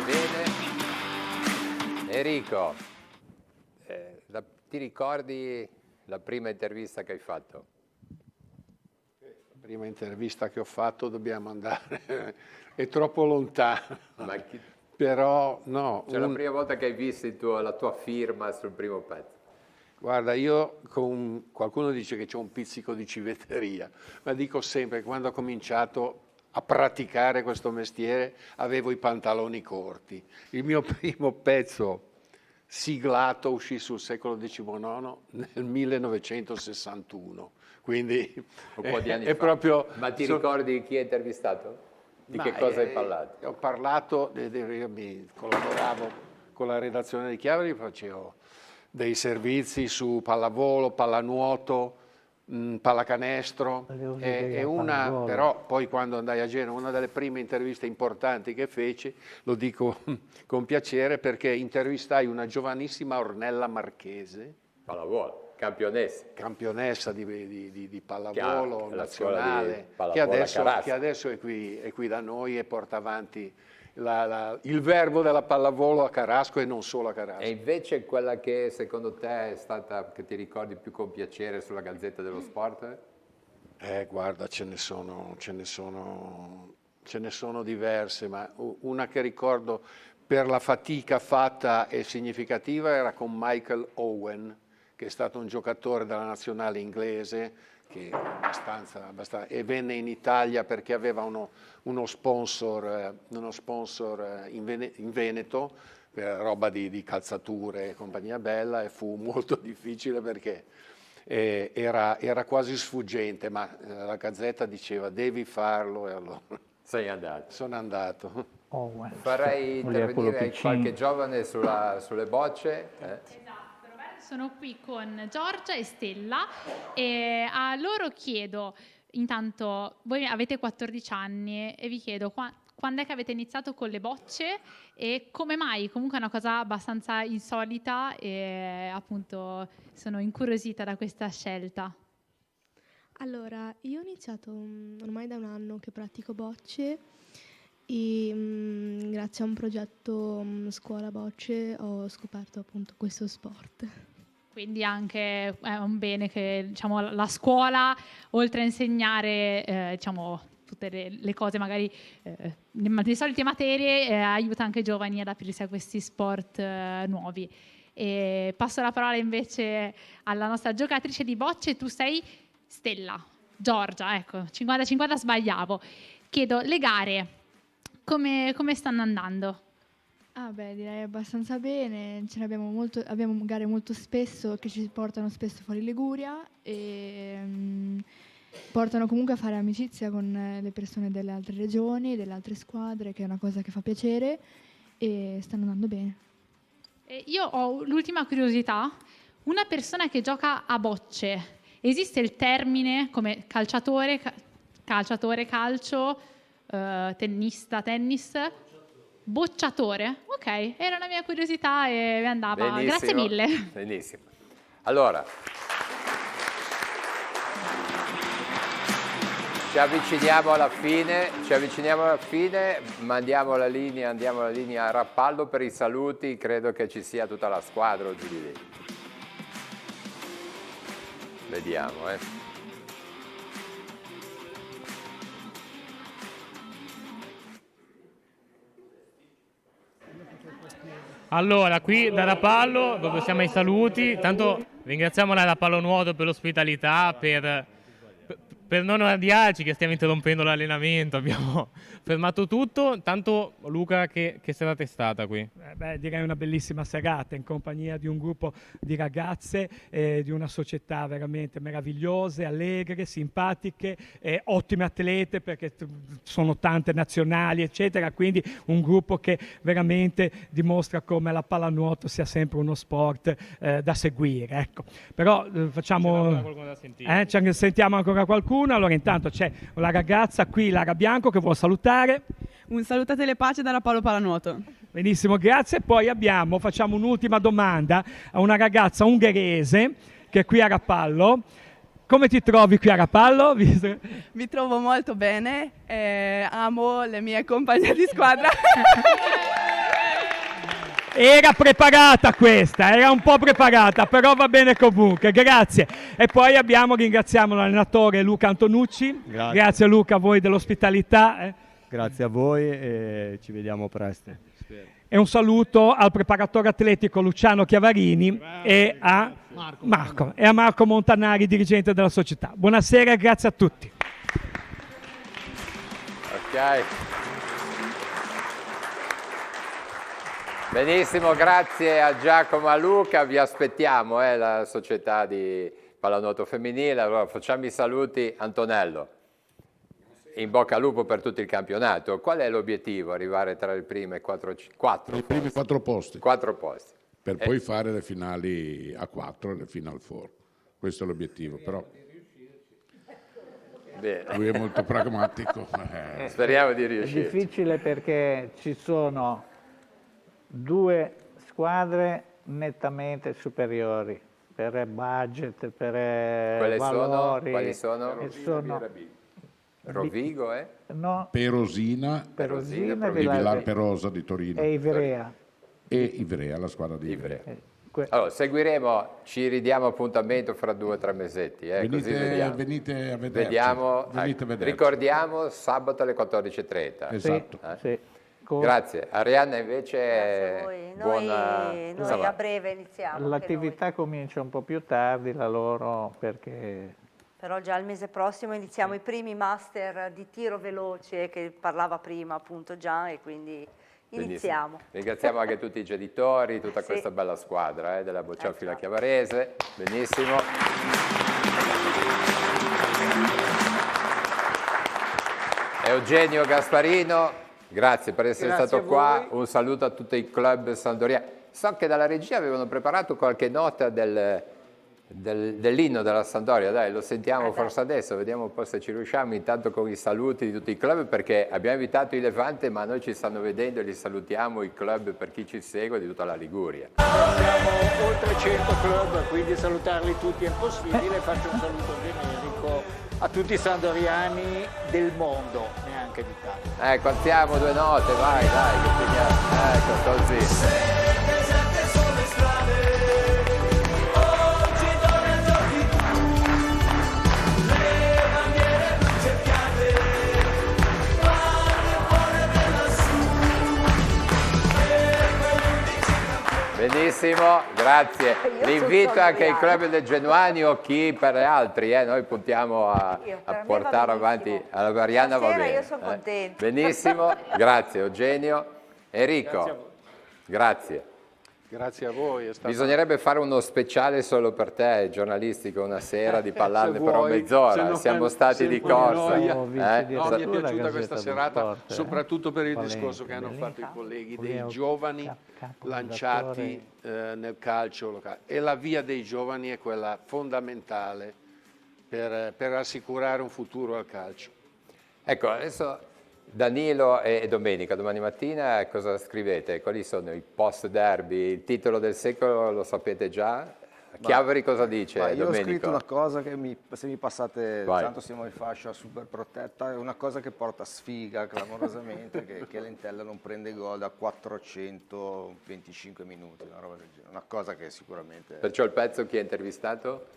Speaker 1: Bene. Enrico, ti ricordi la prima intervista che hai fatto?
Speaker 7: Prima intervista che ho fatto dobbiamo andare, è troppo lontano, però no.
Speaker 1: Cioè la prima volta che hai visto la tua firma sul primo pezzo?
Speaker 7: Guarda, io qualcuno dice che c'è un pizzico di civetteria, ma dico sempre che quando ho cominciato a praticare questo mestiere avevo i pantaloni corti. Il mio primo pezzo siglato uscì sul secolo XIX nel 1961. Quindi
Speaker 1: un po' di anni
Speaker 7: fa.
Speaker 1: Proprio, ma ti ricordi chi hai intervistato? Di che cosa hai parlato?
Speaker 7: Ho parlato, collaboravo con la redazione di Chiavari, facevo dei servizi su pallavolo, pallanuoto, pallacanestro però poi quando andai a Genova, una delle prime interviste importanti che feci, lo dico con piacere perché intervistai una giovanissima Ornella Marchese,
Speaker 1: pallavolo. Campionessa
Speaker 7: di pallavolo nazionale, che adesso è qui da noi e porta avanti il verbo della pallavolo a Carasco e non solo a Carasco.
Speaker 1: E invece quella che secondo te è stata, che ti ricordi più con piacere sulla Gazzetta dello Sport?
Speaker 7: Guarda, ce ne sono diverse, ma una che ricordo per la fatica fatta e significativa era con Michael Owen, che è stato un giocatore della nazionale inglese che abbastanza e venne in Italia perché aveva uno sponsor in Veneto per roba di calzature e compagnia bella, e fu molto difficile perché era quasi sfuggente, ma la Gazzetta diceva devi farlo, e allora
Speaker 1: sei andato.
Speaker 7: Sono andato.
Speaker 1: Farei intervenire qualche giovane sulle bocce.
Speaker 2: Sono qui con Giorgia e Stella e a loro chiedo, intanto voi avete 14 anni e vi chiedo quando è che avete iniziato con le bocce e come mai, comunque è una cosa abbastanza insolita e appunto sono incuriosita da questa scelta.
Speaker 14: Allora, io ho iniziato ormai da un anno che pratico bocce e grazie a un progetto Scuola Bocce ho scoperto appunto questo sport.
Speaker 2: Quindi anche è un bene che, diciamo, la scuola, oltre a insegnare diciamo, tutte le cose magari le solite materie, aiuta anche i giovani ad aprirsi a questi sport nuovi. E passo la parola invece alla nostra giocatrice di bocce. Tu sei Stella, Giorgia, ecco, 50-50 sbagliavo. Chiedo, le gare, come stanno andando?
Speaker 15: Direi abbastanza bene, abbiamo gare molto spesso che ci portano spesso fuori Liguria e portano comunque a fare amicizia con le persone delle altre regioni, delle altre squadre, che è una cosa che fa piacere, e stanno andando bene.
Speaker 2: Io ho l'ultima curiosità, una persona che gioca a bocce, esiste il termine come calciatore, calcio, tennista, tennis? Bocciatore? Ok, era una mia curiosità e mi andava.
Speaker 1: Benissimo,
Speaker 2: grazie mille.
Speaker 1: Benissimo. Allora, ci avviciniamo alla fine, andiamo alla linea a Rapallo per i saluti, credo che ci sia tutta la squadra giù di lì. Vediamo,
Speaker 16: Allora, qui da Rapallo, dove siamo ai saluti, tanto ringraziamo la Rapallo Nuoto per l'ospitalità, per non odiarci che stiamo interrompendo l'allenamento, abbiamo fermato tutto. Tanto Luca, che serata è stata qui?
Speaker 4: Direi una bellissima serata in compagnia di un gruppo di ragazze, di una società veramente meravigliose, allegre, simpatiche, ottime atlete, perché sono tante nazionali eccetera, quindi un gruppo che veramente dimostra come la pallanuoto sia sempre uno sport da seguire, ecco. Però sentiamo ancora qualcuno. Allora intanto c'è la ragazza qui, Lara Bianco, che vuole salutare.
Speaker 23: Un saluto a Telepace da Rapallo Pallanuoto.
Speaker 4: Benissimo, grazie. Poi facciamo un'ultima domanda a una ragazza ungherese che è qui a Rapallo. Come ti trovi qui a Rapallo?
Speaker 23: Mi trovo molto bene, amo le mie compagne di squadra.
Speaker 4: Era preparata questa, era un po' preparata, però va bene comunque, grazie. E poi ringraziamo l'allenatore Luca Antonucci. Grazie Luca a voi dell'ospitalità.
Speaker 24: Grazie a voi e ci vediamo presto.
Speaker 4: E un saluto al preparatore atletico Luciano Chiavarini e a Marco Montanari, dirigente della società. Buonasera e grazie a tutti.
Speaker 1: Ok. Benissimo, grazie a Giacomo e a Luca, vi aspettiamo, la società di pallanuoto femminile. Allora facciamo i saluti. Antonello, in bocca al lupo per tutto il campionato. Qual è l'obiettivo? Arrivare tra le prime quattro
Speaker 8: primi 4 posti.
Speaker 1: 4 posti.
Speaker 8: Per poi fare le finali a 4, le Final Four. Questo è l'obiettivo, però
Speaker 1: bene.
Speaker 8: Lui è molto pragmatico.
Speaker 1: Speriamo di riuscire.
Speaker 10: È difficile perché ci sono 2 squadre nettamente superiori per budget, per valori.
Speaker 1: Quali sono? Rovigo,
Speaker 10: No.
Speaker 8: Perosina di Vilar Perosa di Torino.
Speaker 10: E Ivrea.
Speaker 8: E Ivrea, la squadra di Ivrea.
Speaker 1: Allora, seguiremo, ci ridiamo appuntamento fra 2 o 3 mesetti. Così vediamo.
Speaker 8: Venite a vederci.
Speaker 1: Vediamo,
Speaker 8: venite a vederci.
Speaker 1: Ricordiamo sabato alle 14:30.
Speaker 8: Esatto.
Speaker 10: Sì.
Speaker 1: Grazie. Arianna invece
Speaker 25: Grazie a voi. Noi a breve iniziamo.
Speaker 10: L'attività comincia un po' più tardi, la loro, perché...
Speaker 25: Però già il mese prossimo iniziamo i primi master di tiro veloce che parlava prima appunto Gian, e quindi iniziamo.
Speaker 1: Ringraziamo anche tutti i genitori, tutta questa bella squadra della Bocciofila Chiavarese. Benissimo. Eugenio Gasparino, grazie per essere stato qua. Un saluto a tutti i club sandoriani. So che dalla regia avevano preparato qualche nota dell'inno della Sampdoria, dai, lo sentiamo forse adesso, vediamo un po' se ci riusciamo, intanto con i saluti di tutti i club, perché abbiamo invitato i Levante, ma noi ci stanno vedendo e li salutiamo, i club, per chi ci segue, di tutta la Liguria.
Speaker 10: Abbiamo oltre 100 club, quindi salutarli tutti è impossibile. Faccio un saluto generico a tutti i sandoriani del mondo, neanche d'Italia.
Speaker 1: Ecco, alziamo 2 note, vai, dai, che finiamo. Ecco, così. Benissimo, grazie.
Speaker 25: Io
Speaker 1: L'invito
Speaker 25: sono
Speaker 1: anche ai
Speaker 25: Adriana.
Speaker 1: club del Genuani o chi per altri, noi puntiamo a
Speaker 25: Per me
Speaker 1: portare
Speaker 25: va
Speaker 1: avanti.
Speaker 25: benissimo.
Speaker 1: Alla Mariana va
Speaker 25: Stasera
Speaker 1: bene.
Speaker 25: io sono contenta.
Speaker 1: Benissimo, grazie Eugenio. Enrico,
Speaker 7: Grazie a voi.
Speaker 1: grazie.
Speaker 7: Grazie a voi. È stato...
Speaker 1: Bisognerebbe fare uno speciale solo per te, giornalistico, una sera di parlarne
Speaker 7: Se
Speaker 1: però
Speaker 7: vuoi, se
Speaker 1: mezz'ora.
Speaker 7: non
Speaker 1: Siamo
Speaker 7: è
Speaker 1: stati di
Speaker 7: sempre
Speaker 1: corsa.
Speaker 7: noia.
Speaker 1: Eh?
Speaker 7: No, mi è piaciuta questa serata, soprattutto per il discorso che hanno fatto i colleghi dei giovani lanciati nel calcio locale. E la via dei giovani è quella fondamentale per assicurare un futuro al calcio.
Speaker 1: Ecco, adesso Danilo e Domenica, domani mattina cosa scrivete? Quali sono i post derby? Il titolo del secolo lo sapete già? Chiavari cosa dice
Speaker 5: Io ho
Speaker 1: Domenico?
Speaker 5: scritto una cosa che se mi passate,
Speaker 1: Vai.
Speaker 5: tanto siamo in fascia super protetta, è una cosa che porta sfiga clamorosamente, che l'Entella non prende gol da 425 minuti, una roba del genere, una cosa che sicuramente...
Speaker 1: Perciò il pezzo chi ha intervistato?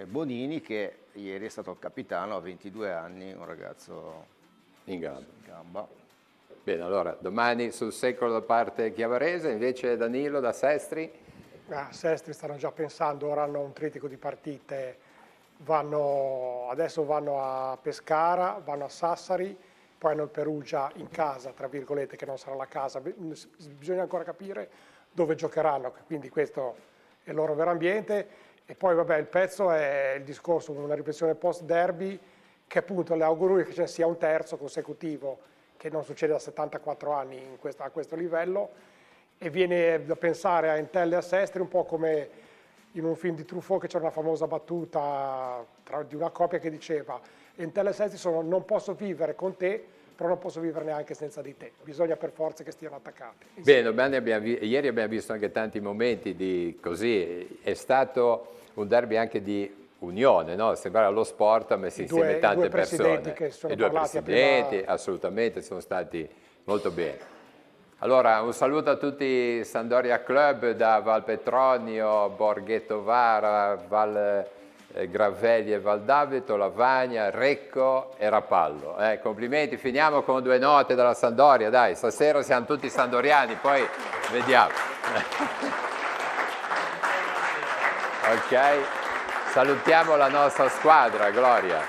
Speaker 5: Bonini, che ieri è stato il capitano, a 22 anni, un ragazzo
Speaker 1: in gamba.
Speaker 5: Bene,
Speaker 1: allora domani sul secolo da parte chiavarese, invece Danilo da Sestri.
Speaker 6: Sestri stanno già pensando, ora hanno un trittico di partite, adesso vanno a Pescara, vanno a Sassari, poi hanno il Perugia in casa, tra virgolette, che non sarà la casa, bisogna ancora capire dove giocheranno, quindi questo è il loro vero ambiente. E poi vabbè, il pezzo è il discorso, una riflessione post derby, che appunto le auguro che ce ne sia un terzo consecutivo, che non succede da 74 anni a questo livello, e viene da pensare a Entella e a Sestri un po' come in un film di Truffaut, che c'era una famosa battuta di una coppia che diceva: Entella e Sestri sono non posso vivere con te, però non posso vivere neanche senza di te, bisogna per forza che stiano attaccati.
Speaker 1: Bene, ieri abbiamo visto anche tanti momenti di così, è stato un derby anche di unione, no? Sembrava lo sport ha messo insieme tante persone.
Speaker 6: Che sono
Speaker 1: I due
Speaker 6: parlati
Speaker 1: presidenti,
Speaker 6: prima...
Speaker 1: assolutamente, sono stati molto bene. Allora, un saluto a tutti Sandoria Club da Val Petronio, Borghetto Vara, Val Gravelli e Val Daveto, Lavagna, Recco e Rapallo. Complimenti, finiamo con 2 note dalla Sandoria, dai, stasera siamo tutti sandoriani, poi vediamo. Ok, salutiamo la nostra squadra, Gloria.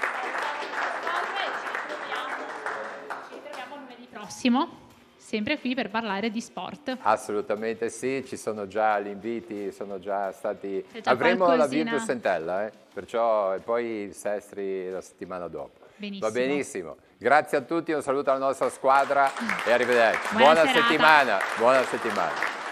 Speaker 2: Ci ritroviamo lunedì prossimo, sempre qui per parlare di sport.
Speaker 1: Assolutamente sì, ci sono già gli inviti, sono già stati...
Speaker 2: C'è già
Speaker 1: Avremo la
Speaker 2: qualcosina.
Speaker 1: Virtus Entella, perciò e poi il Sestri la settimana dopo.
Speaker 2: Benissimo.
Speaker 1: Va benissimo. Grazie a tutti, un saluto alla nostra squadra e arrivederci.
Speaker 2: Buona
Speaker 1: Buona
Speaker 2: serata.
Speaker 1: settimana. Buona settimana.